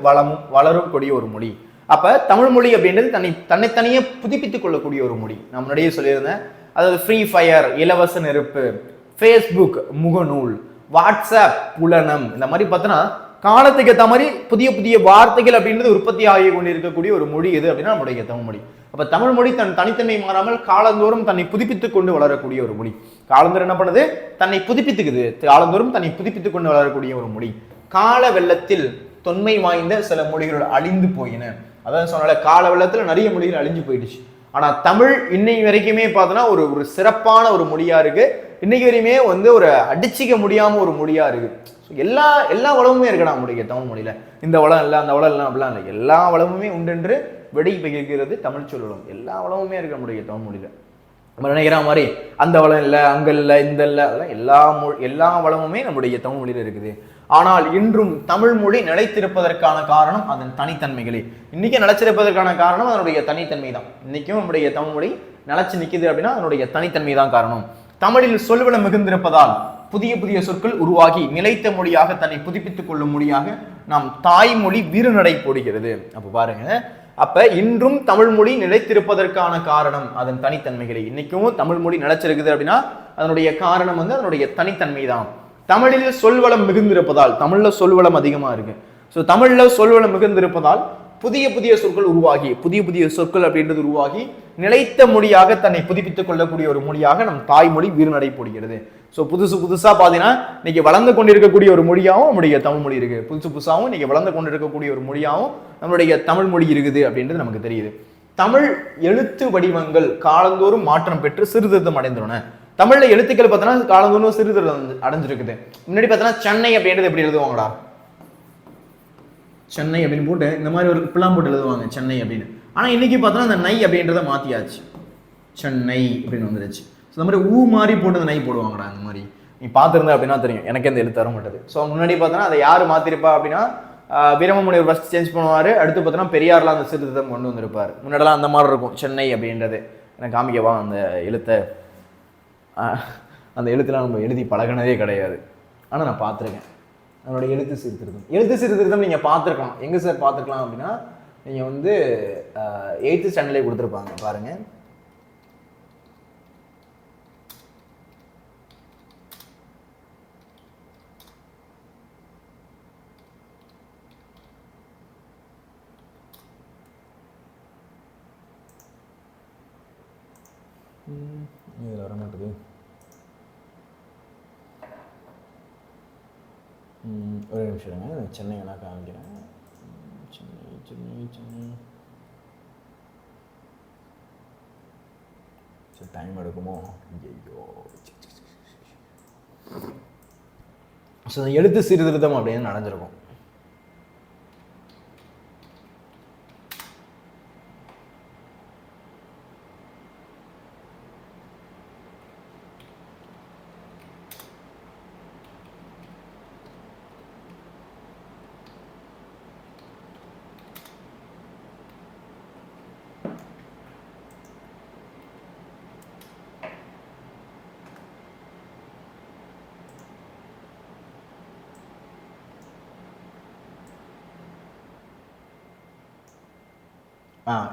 வளரும் கூடிய ஒரு மொழி. அப்ப தமிழ் மொழி அப்படின்றது தன்னைத்தனியே புதுப்பித்துக் கொள்ளக்கூடிய ஒரு மொழி. நான் முன்னாடியே சொல்லியிருந்தேன். அதாவது ஃப்ரீ ஃபயர் இலவச நெருப்பு, ஃபேஸ்புக் முகநூல், வாட்ஸ்அப் புலனம், இந்த மாதிரி பார்த்தோன்னா காலத்துக்கு ஏற்ற மாதிரி புதிய புதிய வார்த்தைகள் அப்படின்றது உற்பத்தி ஆகி கொண்டு இருக்கக்கூடிய ஒரு மொழி எது அப்படின்னா நம்முடைய தமிழ் மொழி. அப்ப தமிழ் மொழி தன் தனித்தன்மை மாறாமல் காலந்தோறும் தன்னை புதுப்பித்துக் கொண்டு வளரக்கூடிய ஒரு மொழி. காலந்தோறும் என்ன பண்ணுது? தன்னை புதுப்பித்துக்குது. காலந்தோறும் தன்னை புதுப்பித்துக் கொண்டு வளரக்கூடிய ஒரு மொழி. கால வெள்ளத்தில் தொன்மை வாய்ந்த சில மொழிகள் அழிந்து போயின. அதான் சொன்னால கால வெள்ளத்துல நிறைய மொழிகள் அழிஞ்சு போயிடுச்சு. ஆனா தமிழ் இன்னைக்கு வரைக்குமே பார்த்தோன்னா ஒரு சிறப்பான ஒரு மொழியா இருக்கு. இன்னைக்கு வரையுமே வந்து ஒரு அடிச்சிக்க முடியாம ஒரு மொழியா இருக்கு. எல்லா வளமுமே இருக்கடா நம்முடைய தமிழ் மொழியில. இந்த வளம் இல்லை, அந்த வளம் இல்லை அப்படிலாம் இல்லை. எல்லா வளமுமே உண்டென்று விடை பெய்கிறது தமிழ் சொல்லலும். எல்லா வளமுமே இருக்கு நம்முடைய தமிழ் மொழியில. நம்ம நினைக்கிற மாதிரி அந்த வளம் இல்லை, அங்கே இல்லை, இந்த இல்லை, அதெல்லாம் எல்லா வளமுமே நம்முடைய தமிழ் மொழியில் இருக்குது. ஆனால் இன்றும் தமிழ் மொழி நிலைத்திருப்பதற்கான காரணம் அதன் தனித்தன்மைகளே. இன்னைக்கு நிலைச்சிருப்பதற்கான காரணம் அதனுடைய தனித்தன்மை தான். இன்னைக்கும் நம்முடைய தமிழ் மொழி நிலைச்சு நிற்குது அப்படின்னா அதனுடைய தனித்தன்மை தான் காரணம். தமிழில் சொல்வளம் மிகுந்திருப்பதால் புதிய புதிய சொற்கள் உருவாகி நிலைத்த மொழியாக தன்னை புதுப்பித்துக் கொள்ளும் மொழியாக நாம் தாய்மொழி வீறுநடை போடுகிறது. அப்போ பாருங்க, அப்ப இன்றும் தமிழ் மொழி நிலைத்திருப்பதற்கான காரணம் அதன் தனித்தன்மைகளை. இன்னைக்கும் தமிழ் மொழி நிலைச்சிருக்குது அப்படின்னா அதனுடைய காரணம் அதனுடைய தனித்தன்மை தான். தமிழில் சொல்வளம் மிகுந்திருப்பதால், தமிழ்ல சொல்வளம் அதிகமா இருக்கு. ஸோ தமிழ்ல சொல்வளம் மிகுந்திருப்பதால் புதிய புதிய சொற்கள் உருவாகி, புதிய புதிய சொற்கள் அப்படின்றது உருவாகி நிலைத்த மொழியாக தன்னை புதுப்பித்துக் கொள்ளக்கூடிய ஒரு மொழியாக நம் தாய்மொழி வீறுநடை போடுகிறது. ஸோ புதுசா பார்த்தீங்கன்னா இன்னைக்கு வளர்ந்து கொண்டிருக்கக்கூடிய ஒரு மொழியாகவும் நம்முடைய தமிழ் மொழி இருக்கு. புதுசாகவும் இன்னைக்கு வளர்ந்து கொண்டிருக்கக்கூடிய ஒரு மொழியாகவும் நம்மளுடைய தமிழ் மொழி இருக்குது அப்படின்றது நமக்கு தெரியுது. தமிழ் எழுத்து வடிவங்கள் காலந்தோறும் மாற்றம் பெற்று சீர்திருத்தம் அடைந்துள்ளன. தமிழ்ல எழுத்துக்கள் பார்த்தோன்னா காலந்தோறும் சீர்திருத்தம் அடைஞ்சிருக்குது. முன்னாடி பார்த்தோன்னா சென்னை அப்படின்றது எப்படி எழுதுவாங்கடா, சென்னை அப்படின்னு போட்டு இந்த மாதிரி ஒரு இப்பெல்லாம் போட்டு எழுதுவாங்க சென்னை அப்படின்னு. ஆனால் இன்னைக்கு பார்த்தோன்னா அந்த நை அப்படின்றத மாற்றியாச்சு, சென்னை அப்படின்னு வந்துருச்சு. ஸோ இந்த மாதிரி ஊ மாதிரி போட்டு அந்த நை போடுவாங்கடா. இந்த மாதிரி நீ பார்த்துருந்தா அப்படின்னா தெரியும், எனக்கு அந்த எழுத்து வர மாட்டது. ஸோ முன்னாடி பார்த்தோன்னா அதை யார் மாற்றிருப்பா அப்படின்னா வீரமாமுனிவர் ஃபர்ஸ்ட் சேஞ்ச் பண்ணுவார். அடுத்து பார்த்தோன்னா பெரியார்லாம் அந்த சீர்திருத்தம் கொண்டு வந்திருப்பார். முன்னாடிலாம் அந்த மாதிரி இருக்கும் சென்னை அப்படின்றது. எனக்கு காமிக்கவா அந்த எழுத்தை? அந்த எழுத்துலாம் நம்ம எழுதி பழகினதே கிடையாது, ஆனால் நான் பார்த்துருக்கேன் அதனுடைய எழுத்து சீர்திருத்தம் நீங்கள் பார்த்துருக்கலாம். எங்கே சார் பார்த்துருக்கலாம் அப்படின்னா நீங்கள் வந்து 8th ஸ்டாண்டர்ட்லேயே கொடுத்துருப்பாங்க பாருங்க. இதில் வர மாட்டேது. ஒரு நிமிஷம் இருங்க, சென்னை வேணா காமிக்கிறேன். சென்னை சரி, டைம் எடுக்குமோ? ஐயோ. ஸோ எழுத்து சீர்திருத்தம் அப்படின்னு நடந்திருக்கும்.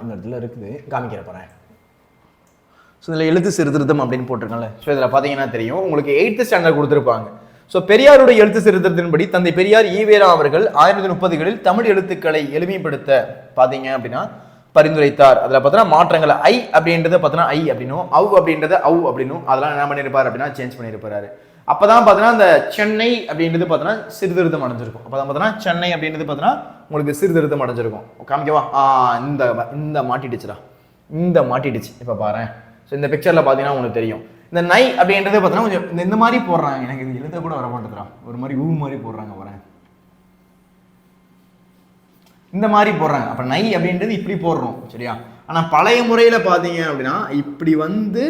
இந்த இடத்துல இருக்குது, காமிக்கிற போகிறேன். ஸோ இதில் எழுத்து சீர்திருத்தம் அப்படின்னு போட்டிருக்கோம்ல. ஸோ இதில் பார்த்தீங்கன்னா தெரியும், உங்களுக்கு 8th ஸ்டாண்டர்ட் கொடுத்துருப்பாங்க. ஸோ பெரியாருடைய எழுத்து சீர்திருத்தத்தின்படி தந்தை பெரியார் ஈவேரா அவர்கள் 1930களில் தமிழ் எழுத்துக்களை எளிமைப்படுத்த பார்த்தீங்க அப்படின்னா பரிந்துரைத்தார். அதில் பார்த்தீங்கன்னா மாற்றங்கள் ஐ அப்படின்றத பார்த்தீங்கன்னா ஐ அப்படின்னும், அவ் அப்படின்றத அவ் அப்படின்னும், அதெல்லாம் என்ன பண்ணியிருப்பார் அப்படின்னா சேஞ்ச் பண்ணியிருப்பாரு. அப்போதான் பார்த்தீங்கன்னா அந்த சென்னை அப்படின்றது பார்த்தீங்கன்னா சீர்திருத்தம் அடைஞ்சிருக்கும். அப்போ தான் பார்த்தீங்கன்னா சென்னை அப்படின்றது பார்த்தீங்கன்னா உங்களுக்கு சீர்திருத்தம் அடைஞ்சிருக்கும். காமிக்கவா? இந்த மாட்டிடுச்சுடா, இந்த மாட்டிடுச்சு. இப்போ பாரு, ஸோ இந்த பிக்சரில் பார்த்தீங்கன்னா உங்களுக்கு தெரியும். இந்த நை அப்படின்றது பார்த்தீங்கன்னா கொஞ்சம் இந்த மாதிரி போடுறாங்க. எனக்கு இது எழுத கூட வர மாட்டேதுடா, ஒரு மாதிரி ஊ மாதிரி போடுறாங்க பாருங்க, இந்த மாதிரி போடுறாங்க. அப்போ நை அப்படின்றது இப்படி போடுறோம் சரியா. ஆனால் பழைய முறையில் பார்த்தீங்க அப்படின்னா இப்படி வந்து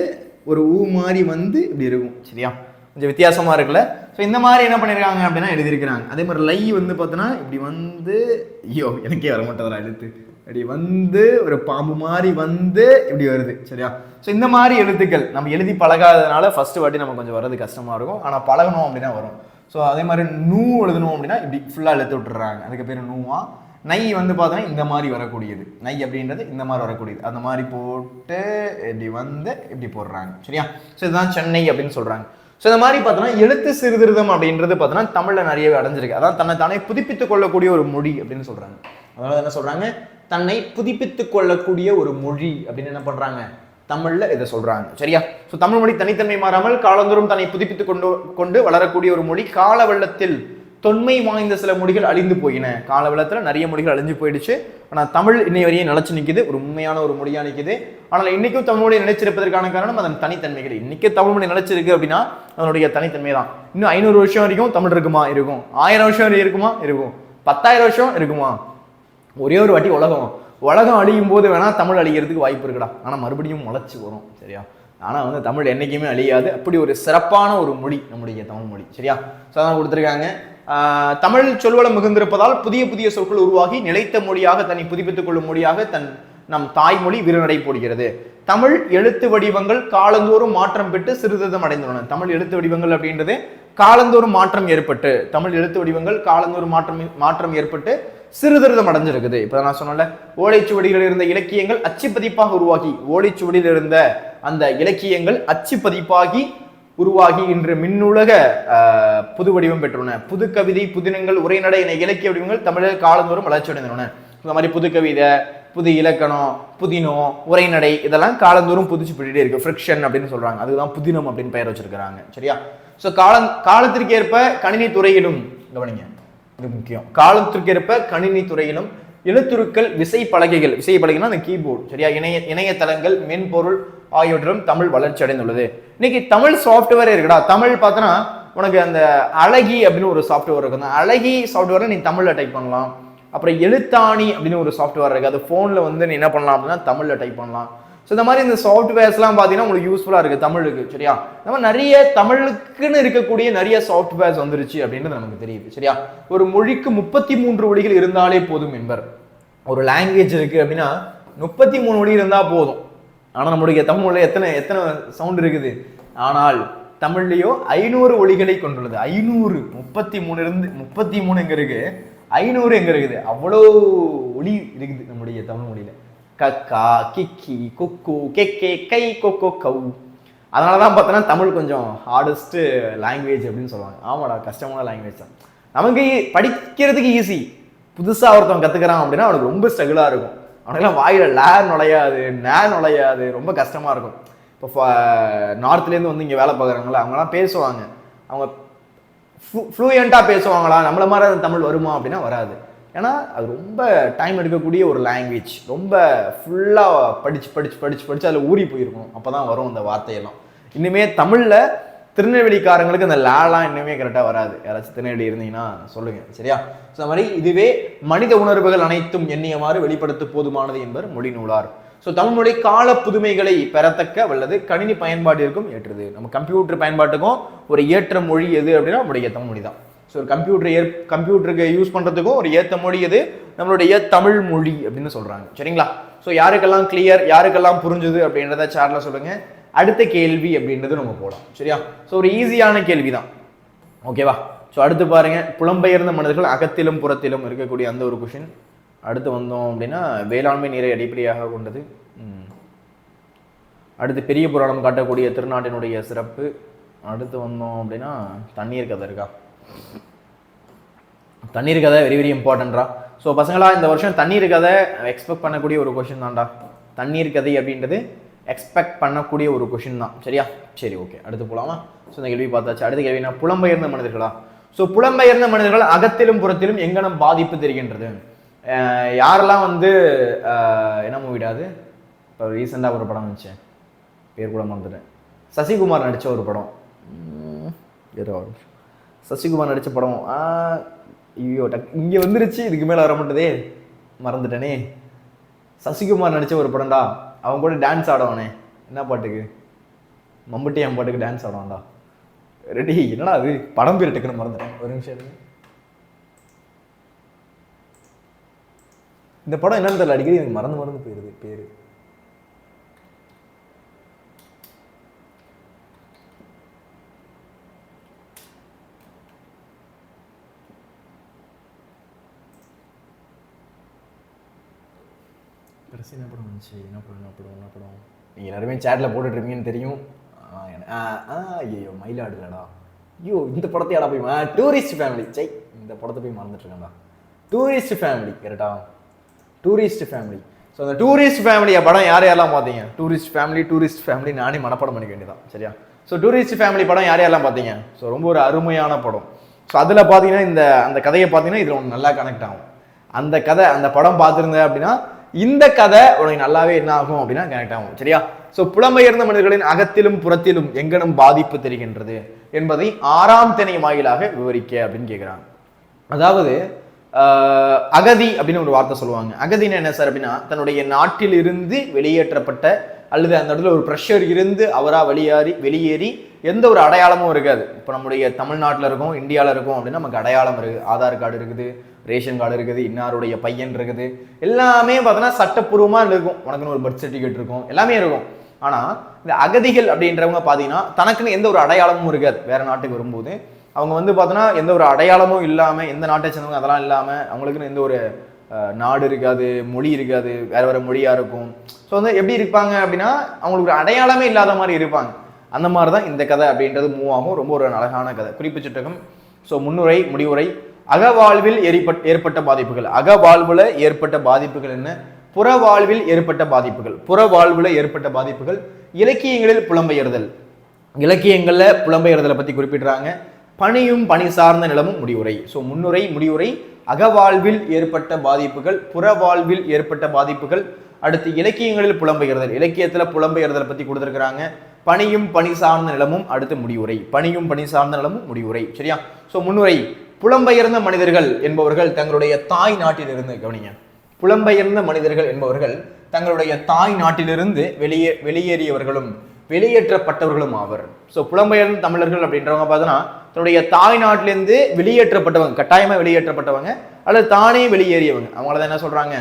ஒரு ஊ மாதிரி வந்து இப்படி இருக்கும் சரியா, கொஞ்சம் வித்தியாசமா இருக்குல்ல. ஸோ இந்த மாதிரி என்ன பண்ணியிருக்காங்க அப்படின்னா எழுதியிருக்கிறாங்க. அதே மாதிரி லை வந்து பார்த்தோன்னா இப்படி வந்து, ஐயோ எனக்கே வர மாட்டேதா எழுத்து, இப்படி வந்து ஒரு பாம்பு மாதிரி வந்து இப்படி வருது சரியா. ஸோ இந்த மாதிரி எழுத்துக்கள் நம்ம எழுதி பழகாததுனால ஃபர்ஸ்ட் வாட்டி நம்ம கொஞ்சம் வர்றது கஷ்டமா இருக்கும், ஆனால் பழகணும் அப்படின்னா வரும். ஸோ அதே மாதிரி நூ எழுதணும் அப்படின்னா இப்படி ஃபுல்லாக எழுத்து விட்டுறாங்க, அதுக்கு பேர் நூவா. நை வந்து பார்த்தோன்னா இந்த மாதிரி வரக்கூடியது, நை அப்படின்றது இந்த மாதிரி வரக்கூடியது, அந்த மாதிரி போட்டு இப்படி வந்து இப்படி போடுறாங்க சரியா. ஸோ இதுதான் சென்னை அப்படின்னு சொல்றாங்க. ஸோ இந்த மாதிரி பார்த்தோன்னா எழுத்து சீர்திருத்தம் அப்படின்றது பார்த்தோன்னா தமிழில் நிறையவே அடைஞ்சிருக்கு. அதான் தன்னை தானே புதுப்பித்துக் கொள்ளக்கூடிய ஒரு மொழி அப்படின்னு சொல்றாங்க. அதனால என்ன சொல்றாங்க, தன்னை புதுப்பித்துக் கொள்ளக்கூடிய ஒரு மொழி அப்படின்னு என்ன பண்றாங்க, தமிழ்ல இதை சொல்றாங்க சரியா. ஸோ தமிழ் மொழி தனித்தன்மை மாறாமல் காலந்தோறும் தன்னை புதுப்பித்துக் கொண்டு வளரக்கூடிய ஒரு மொழி. கால வெள்ளத்தில் தொன்மை வாய்ந்த சில மொழிகள் அழிந்து போயின. கால வெள்ளத்தில் நிறைய மொழிகள் அழிஞ்சு போயிடுச்சு, ஆனால் தமிழ் இன்னை வரையும் நிலைச்சு நிற்குது, ஒரு உண்மையான ஒரு மொழியா நிற்குது. ஆனால் இன்னைக்கும் தமிழ் மொழி நிலைச்சிருப்பதற்கான காரணம் அதன் தனித்தன்மைகள். இன்னைக்கு தமிழ் மொழி நிலைச்சிருக்கு அப்படின்னா அதனுடைய தனித்தன்மை தான். இன்னும் 500 வருஷம் வரைக்கும் தமிழ் இருக்குமா? இருக்கும். 1000 வருஷம் வரைக்கும் இருக்குமா? இருக்கும். 10,000 வருஷம் இருக்குமா? ஒரே ஒரு வாட்டி உலகம் அழியும் போது வேணா தமிழ் அழிகிறதுக்கு வாய்ப்பு இருக்குடா, ஆனால் மறுபடியும் முளைச்சு வரும் சரியா. ஆனால் வந்து தமிழ் என்றைக்குமே அழியாது. அப்படி ஒரு சிறப்பான ஒரு மொழி நம்முடைய தமிழ் மொழி. சரியா? ஸோ அதான் கொடுத்துருக்காங்க. தமிழ் சொல்வளம் மிகுந்திருப்பதால் புதிய புதிய சொற்கள் உருவாகி நிலைத்த மொழியாக தன்னை புதுப்பித்துக் கொள்ளும் மொழியாக நம் தாய்மொழி விருநடை போடுகிறது. தமிழ் எழுத்து வடிவங்கள் காலந்தோறும் மாற்றம் பெற்று சிறுதம் அடைந்துள்ளன. தமிழ் எழுத்து வடிவங்கள் அப்படின்றது காலந்தோறும் மாற்றம் ஏற்பட்டு, தமிழ் எழுத்து வடிவங்கள் காலந்தோறும் மாற்றம் ஏற்பட்டு சிறுதிருதம் அடைஞ்சிருக்குது. இப்ப நான் சொன்னல, ஓலைச்சுவடிகளில் இருந்த இலக்கியங்கள் அச்சு பதிப்பாக உருவாகி, ஓலைச்சுவடியில் இருந்த அந்த இலக்கியங்கள் அச்சு பதிப்பாகி உருவாகி இன்று மின்னுலக புது வடிவம் பெற்றுள்ளன. புது கவிதை, புதினங்கள், உரைநடை என இலக்கிய வடிவங்கள் தமிழில் காலந்தோறும் வளர்ச்சி அடைந்துள்ளன. இந்த மாதிரி புது கவிதை, புது இலக்கணம், புதினம், உரைநடை இதெல்லாம் காலந்தோறும் புதுச்சு போயிட்டே இருக்கு. ஃப்ரிக்ஷன் அப்படின்னு சொல்றாங்க, அதுதான் புதினம் அப்படின்னு பெயர் வச்சிருக்கிறாங்க. சரியா? ஸோ காலத்திற்கு ஏற்ப கணினி துறையிலும், கவனிங்க இது முக்கியம், காலத்திற்கு ஏற்ப கணினி துறையிலும் எழுத்துருக்கள், விசை பலகைனா அந்த கீபோர்டு, சரியா, இணையதளங்கள், மென்பொருள் ஆகியவற்றிலும் தமிழ் வளர்ச்சி அடைந்துள்ளது. இன்னைக்கு தமிழ் சாஃப்ட்வேர் இருக்குடா. தமிழ் பார்த்தோன்னா உனக்கு அந்த அழகி அப்படின்னு ஒரு சாஃப்ட்வேர் இருக்கு. அந்த அழகி சாஃப்ட்வேரை நீ தமிழில் டைப் பண்ணலாம். அப்புறம் எழுத்தாணி அப்படின்னு ஒரு சாஃப்ட்வேர் இருக்கு. அது ஃபோனில் வந்து நீ என்ன பண்ணலாம் அப்படின்னா தமிழில் டைப் பண்ணலாம். ஸோ இந்த மாதிரி இந்த சாஃப்ட்வேர்ஸ்லாம் பார்த்தீங்கன்னா உங்களுக்கு யூஸ்ஃபுல்லாக இருக்குது தமிழுக்கு. சரியா? நம்ம நிறைய தமிழுக்குன்னு இருக்கக்கூடிய நிறைய சாஃப்ட்வேர்ஸ் வந்துருச்சு அப்படின்றது நமக்கு தெரியுது. சரியா? ஒரு மொழிக்கு 33 ஒலிகள் இருந்தாலே போதும் என்பர். ஒரு லாங்குவேஜ் இருக்கு அப்படின்னா 33 ஒலி இருந்தால் போதும். ஆனால் நம்முடைய தமிழ்ல எத்தனை சவுண்ட் இருக்குது? ஆனால் தமிழ்லையோ 500 ஒலிகளை கொண்டுள்ளது. 500, 33 இருந்து 33 எங்க இருக்கு, 500 எங்க இருக்குது? அவ்வளோ ஒலி இருக்குது நம்முடைய தமிழ் மொழியில. கக்கா, கிக்கி, கொக்கு, கெக்கே, கை, கொக்கோ, கவு. அதனாலதான் பார்த்தோன்னா தமிழ் கொஞ்சம் ஹார்டஸ்ட் லாங்குவேஜ் அப்படின்னு சொல்லுவாங்க. ஆமாடா, கஷ்டமான லாங்குவேஜ் தான். நமக்கு படிக்கிறதுக்கு ஈஸி. புதுசா ஒருத்தவன் கத்துக்கிறான் அப்படின்னா அவனுக்கு ரொம்ப ஸ்ட்ரகிளா இருக்கும். அவனுக்கெல்லாம் வாயில நுழையாது, நுழையாது, ரொம்ப கஷ்டமா இருக்கும். இப்போ நார்த்லேருந்து வந்து இங்கே வேலை பார்க்குறாங்களா, அவங்களாம் பேசுவாங்க, அவங்க ஃப்ளூயண்ட்டாக பேசுவாங்களா, நம்மள மாதிரி அது தமிழ் வருமா அப்படின்னா வராது. ஏன்னா அது ரொம்ப டைம் எடுக்கக்கூடிய ஒரு லாங்குவேஜ். ரொம்ப ஃபுல்லாக படித்து அதில் ஊறி போயிருக்கணும். அப்போ தான் வரும் அந்த வார்த்தையெல்லாம். இன்னுமே தமிழில் திருநெல்வேலிக்காரங்களுக்கு அந்த லாலாம் இன்னுமே கரெக்டாக வராது. யாராச்சும் திருநெல்வேலி இருந்தீங்கன்னா சொல்லுங்க. சரியா? ஸோ அது மாதிரி இதுவே மனித உணர்வுகள் அனைத்தும் எண்ணியமாறு வெளிப்படுத்த போதுமானது என்பர் மொழி நூலார். ஸோ தமிழ்மொழி கால புதுமைகளை பெறத்தக்க வல்லது, கணினி பயன்பாட்டிற்கும் ஏற்றது. நம்ம கம்ப்யூட்டர் பயன்பாட்டுக்கும் ஒரு ஏற்ற மொழி எது அப்படின்னா நம்முடைய தமிழ்மொழி தான். ஸோ ஒரு கம்ப்யூட்டருக்கு யூஸ் பண்ணுறதுக்கும் ஒரு ஏற்ற மொழி எது? நம்மளுடைய தமிழ் மொழி அப்படின்னு சொல்கிறாங்க. சரிங்களா? ஸோ யாருக்கெல்லாம் கிளியர், யாருக்கெல்லாம் புரிஞ்சுது அப்படின்றத சார்ட்ல சொல்லுங்கள். அடுத்த கேள்வி அப்படின்றது நம்ம போகலாம். சரியா? ஸோ ஒரு ஈஸியான கேள்வி தான். ஓகேவா? ஸோ அடுத்து பாருங்க, புலம்பெயர்ந்த மனிதர்கள் அகத்திலும் புறத்திலும் இருக்கக்கூடிய அந்த ஒரு கொஷின். அடுத்து வந்தோம் அப்படின்னா வேளாண்மை நீரை அடிப்படையாக கொண்டது. அடுத்து பெரிய புராணம் காட்டக்கூடிய திருநாட்டினுடைய சிறப்பு. அடுத்து வந்தோம் அப்படின்னா தண்ணீர் கதை இருக்கா? தண்ணீர் கதை வெரி வெரி இம்பார்ட்டன்டா. ஸோ பசங்களா, இந்த வருஷம் தண்ணீர் கதை எக்ஸ்பெக்ட் பண்ணக்கூடிய ஒரு கொஷின் தான்டா. தண்ணீர் கதை அப்படின்றது எக்ஸ்பெக்ட் பண்ணக்கூடிய ஒரு கொஷின் தான். சரியா? சரி, ஓகே, அடுத்து போகலாமா? ஸோ இந்த கேள்வி பார்த்தாச்சு. அடுத்த கேள்வினா புலம்பெயர்ந்த மனிதர்களா? ஸோ புலம்பெயர்ந்த மனிதர்கள் அகத்திலும் புறத்திலும் எங்கனம் பாதிப்பு தெரிகின்றது? யாரெல்லாம் வந்து என்ன மூவிடாது, இப்போ ரீசெண்டாக ஒரு படம் வந்துச்சு, பேர் கூட மறந்துட்டேன், சசிகுமார் நடித்த ஒரு படம். சசிகுமார் நடித்த படம் ஐயோ இங்கே வந்துருச்சு, இதுக்கு மேலே வர மாட்டதே, மறந்துட்டேனே. சசிகுமார் நடித்த ஒரு படம்டா, அவன் கூட டான்ஸ் ஆடுவானே, என்ன பாட்டுக்கு? மம்பட்டி என் பாட்டுக்கு டான்ஸ் ஆடுவான்டா. ரெடி, என்னடா அது படம் பேர் டக்குன்னு மறந்துட்டேன், ஒரு நிமிஷம். இந்த படம் என்னன்னு தெரியல, அடிக்கடி எனக்கு மறந்து போயிருது பேரு. கடைசி என்ன படம் வந்துச்சு? என்ன படம் நீங்கள் எல்லாருமே சேட்டில் போட்டுட்ருப்பீங்கன்னு தெரியும். ஐயோ மயிலாடுலடா, ஐயோ இந்த படத்தையாடா போய் டூரிஸ்ட் ஃபேமிலி, சை இந்த படத்தை போய் மறந்துட்டுருக்கேன்டா. டூரிஸ்ட் ஃபேமிலி கரெக்டா? Tourist family. ஸோ அந்த டூரிஸ்ட் ஃபேமிலியை படம் யாரெல்லாம் பார்த்தீங்க? டூரிஸ்ட் ஃபேமிலி நானே மனப்படம் பண்ணிக்க வேண்டியதான். சரியா? ஸோ டூரிஸ்ட் ஃபேமிலி படம் யாரெல்லாம் பார்த்தீங்க? ஸோ ரொம்ப ஒரு அருமையான படம். ஸோ அதில் பார்த்தீங்கன்னா அந்த கதையை பார்த்தீங்கன்னா இதில் ஒன்று நல்லா கனெக்ட் ஆகும். அந்த கதை, அந்த படம் பார்த்துருந்தேன் அப்படின்னா இந்த கதை உனக்கு நல்லாவே என்ன ஆகும் அப்படின்னா கனெக்ட் ஆகும். சரியா? ஸோ புலம்பெயர்ந்த மனிதர்களின் அகத்திலும் புறத்திலும் எங்கனும் பாதிப்பு தெரிகின்றது என்பதை 6ஆம் திணை வாயிலாக விவரிக்க அப்படின்னு கேட்குறாங்க. அதாவது அகதி அப்படின்னு ஒரு வார்த்தை சொல்லுவாங்க. அகதின்னு என்ன சார் அப்படின்னா, தன்னுடைய நாட்டிலிருந்து வெளியேற்றப்பட்ட அல்லது அந்த இடத்துல ஒரு ப்ரெஷர் இருந்து அவராக வெளியேறி எந்த ஒரு அடையாளமும் இருக்காது. இப்போ நம்முடைய தமிழ்நாட்டில் இருக்கும், இந்தியாவில் இருக்கும் அப்படின்னா நமக்கு அடையாளம் இருக்குது, ஆதார் கார்டு இருக்குது, ரேஷன் கார்டு இருக்குது, இன்னாருடைய பையன் இருக்குது, எல்லாமே பார்த்தோன்னா சட்டப்பூர்வமாக இருக்கும். உனக்குன்னு ஒரு பர்த் சர்டிஃபிகேட் இருக்கும், எல்லாமே இருக்கும். ஆனால் இந்த அகதிகள் அப்படின்றவங்க பார்த்தீங்கன்னா தனக்குன்னு எந்த ஒரு அடையாளமும் இருக்காது. வேற நாட்டுக்கு வரும்போது அவங்க வந்து பார்த்தோன்னா எந்த ஒரு அடையாளமும் இல்லாமல், எந்த நாட்டை சேர்ந்தவங்க அதெல்லாம் இல்லாமல், அவங்களுக்குன்னு எந்த ஒரு நாடு இருக்காது, மொழி இருக்காது, வேற மொழியாக இருக்கும். ஸோ வந்து எப்படி இருப்பாங்க அப்படின்னா அவங்களுக்கு ஒரு அடையாளமே இல்லாத மாதிரி இருப்பாங்க. அந்த மாதிரி தான் இந்த கதை அப்படின்றது மூவ் ஆகும். ரொம்ப ஒரு அழகான கதை. குறிப்பு சுட்டகம். ஸோ முன்னுரை, முடிவுரை. அகவாழ்வில் ஏற்பட்ட பாதிப்புகள். அகவாழ்வில் ஏற்பட்ட பாதிப்புகள் என்ன? புறவாழ்வில் ஏற்பட்ட பாதிப்புகள். புறவாழ்வில் ஏற்பட்ட பாதிப்புகள். இலக்கியங்களில் புலம்பெயர்தல். இலக்கியங்களில் புலம்பெயர்தலை பற்றி குறிப்பிடுறாங்க. பணியும் பணி சார்ந்த நிலமும் முடிவுரை. ஸோ முன்னுரை, முடிவுரை, அகவாழ்வில் ஏற்பட்ட பாதிப்புகள், புறவாழ்வில் ஏற்பட்ட பாதிப்புகள், அடுத்து இலக்கியங்களில் புலம்பெயர்தல். இலக்கியத்தில் புலம்பெயர்தலை பற்றி கொடுத்துருக்குறாங்க. பணியும் பணி சார்ந்த நிலமும், அடுத்து முடிவுரை. பணியும் பணி சார்ந்த நிலமும் முடிவுரை. சரியா? ஸோ முன்னுரை. புலம்பெயர்ந்த மனிதர்கள் என்பவர்கள் தங்களுடைய தாய் நாட்டிலிருந்து, கவனிங்க, புலம்பெயர்ந்த மனிதர்கள் என்பவர்கள் தங்களுடைய தாய் நாட்டிலிருந்து வெளியேறியவர்களும் வெளியேற்றப்பட்டவர்களும் ஆவர். ஸோ புலம்பெயர்ந்த தமிழர்கள் அப்படின்றவங்க பார்த்தோன்னா தன்னுடைய தாய் நாட்டிலேருந்து வெளியேற்றப்பட்டவங்க, கட்டாயமாக வெளியேற்றப்பட்டவங்க அல்லது தானே வெளியேறியவங்க, அவங்கள தான் என்ன சொல்றாங்க?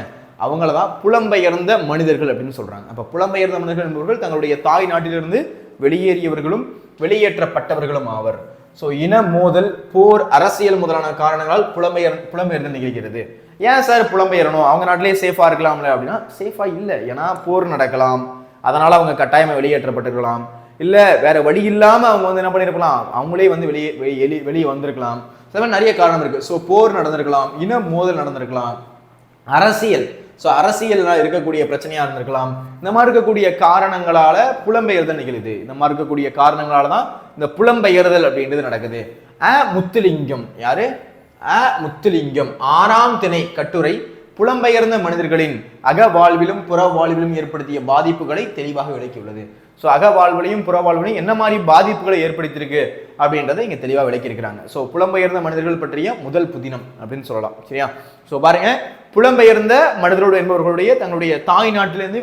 அவங்கள தான் புலம்பெயர்ந்த மனிதர்கள் அப்படின்னு சொல்றாங்க. அப்போ புலம்பெயர்ந்த மனிதர்கள் என்பவர்கள் தங்களுடைய தாய் நாட்டிலிருந்து வெளியேறியவர்களும் வெளியேற்றப்பட்டவர்களும் ஆவர். ஸோ இன மோதல், போர், அரசியல் முதலான காரணங்களால் புலம்பெயர்ந்து நிகழ்கிறது. ஏன் சார் புலம்பெயரணும்? அவங்க நாட்டிலேயே சேஃபா இருக்கலாம்ல அப்படின்னா சேஃபா இல்லை. ஏன்னா போர் நடக்கலாம், அதனால அவங்க கட்டாயமா வெளியேற்றப்பட்டிருக்கலாம். இல்ல வேற வழி இல்லாம அவங்க வந்து என்ன பண்ணிருக்கலாம், அவங்களே வந்து வெளியே வந்திருக்கலாம். நிறைய காரணம் இருக்கு. ஸோ போர் நடந்திருக்கலாம், இன மோதல் நடந்திருக்கலாம், அரசியல், ஸோ அரசியல் இருக்கக்கூடிய பிரச்சனையா இருந்திருக்கலாம். இந்த மாதிரி இருக்கக்கூடிய காரணங்களால புலம்பெயர்தல் நிகழுது. இந்த மாதிரி இருக்கக்கூடிய காரணங்களால தான் இந்த புலம்பெயர்தல் அப்படின்றது நடக்குது. முத்துலிங்கம் யாரு? முத்துலிங்கம் 6ஆம் திணை கட்டுரை புலம்பெயர்ந்த மனிதர்களின் அகவாழ்விலும் புறவாழ்விலும் ஏற்படுத்திய பாதிப்புகளை தெளிவாக விளக்கியுள்ளது. ஸோ அகவாழ்விலையும் புறவாழ்விலையும் என்ன மாதிரி பாதிப்புகளை ஏற்படுத்தியிருக்கு அப்படின்றத இங்க தெளிவாக விளக்கியிருக்கிறாங்க. ஸோ புலம்பெயர்ந்த மனிதர்கள் பற்றிய முதல் புதினம் அப்படின்னு சொல்லலாம். சரியா? ஸோ பாருங்க, புலம்பெயர்ந்த மனிதர்கள் என்பவர்களுடைய தங்களுடைய தாய் நாட்டிலிருந்து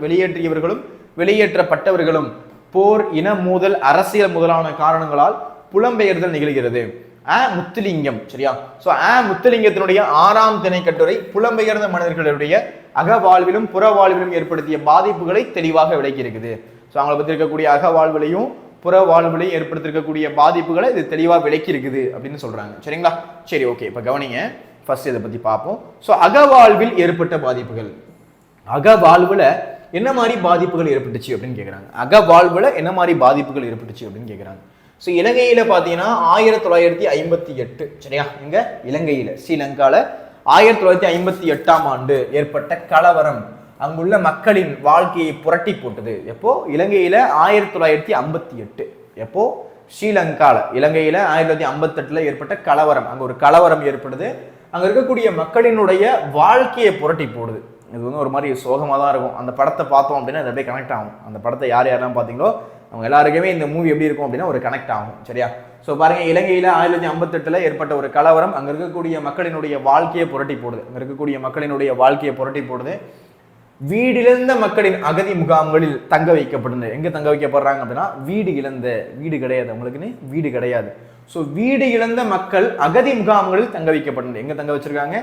வெளியேற்றியவர்களும் வெளியேற்றப்பட்டவர்களும் போர், இன மோதல், அரசியல் முதலான காரணங்களால் புலம்பெயர்தல் நிகழ்கிறது. முத்துலிங்கம். சரியா? ஸோ முத்துலிங்கத்தினுடைய 6ஆம் திணை கட்டுரை புலம்பெயர்ந்த மனிதர்களுடைய அகவாழ்விலும் புறவாழ்விலும் ஏற்படுத்திய பாதிப்புகளை தெளிவாக விளக்கி இருக்குது. ஸோ அவங்களை பற்றி இருக்கக்கூடிய அகவாழ்விலையும் புறவாழ்விலையும் ஏற்படுத்திருக்கக்கூடிய பாதிப்புகளை இது தெளிவாக விளக்கி இருக்குது அப்படின்னு சொல்றாங்க. சரிங்களா? சரி, ஓகே. இப்போ கவனிங்க, ஃபர்ஸ்ட் இதை பத்தி பார்ப்போம். ஸோ அகவாழ்வில் ஏற்பட்ட பாதிப்புகள். அகவாழ்வுல என்ன மாதிரி பாதிப்புகள் ஏற்பட்டுச்சு அப்படின்னு கேட்குறாங்க. அகவாழ்வுல என்ன மாதிரி பாதிப்புகள் ஏற்பட்டுச்சு அப்படின்னு கேட்குறாங்க. ஸோ இலங்கையில பார்த்தீங்கன்னா 1958, சரியா? இங்க இலங்கையில, ஸ்ரீலங்கால 1958ஆம் ஆண்டு ஏற்பட்ட கலவரம் அங்குள்ள மக்களின் வாழ்க்கையை புரட்டி போட்டது. எப்போ? இலங்கையில 1958. எப்போ? ஸ்ரீலங்கால, இலங்கையில 1958 ஏற்பட்ட கலவரம். அங்க ஒரு கலவரம் ஏற்படுது. அங்க இருக்கக்கூடிய மக்களினுடைய வாழ்க்கையை புரட்டி போடுது. இது வந்து ஒரு மாதிரி சோகமாக தான் இருக்கும். அந்த படத்தை பார்த்தோம் அப்படின்னா அது அப்படியே கனெக்ட் ஆகும். அந்த படத்தை யாரெல்லாம் பார்த்தீங்களோ அவங்க எல்லாருக்குமே இந்த மூவி எப்படி இருக்கும் அப்படின்னா ஒரு கனெக்ட் ஆகும். சரியா? ஸோ பாருங்க, இலங்கையில 1958 ஏற்பட்ட ஒரு கலவரம் அங்க இருக்கக்கூடிய மக்களினுடைய வாழ்க்கையை புரட்டி போடுது. அங்க இருக்கக்கூடிய மக்களினுடைய வாழ்க்கையை புரட்டி போடுது. வீடிழந்த மக்களின் அகதி முகாம்களில் தங்க வைக்கப்படுது. எங்க தங்க வைக்கப்படுறாங்க அப்படின்னா வீடு கிடையாது, அவங்களுக்குன்னு வீடு கிடையாது. ஸோ வீடு இழந்த மக்கள் அகதி முகாம்களில் தங்க வைக்கப்படுது. எங்க தங்க வச்சிருக்காங்க?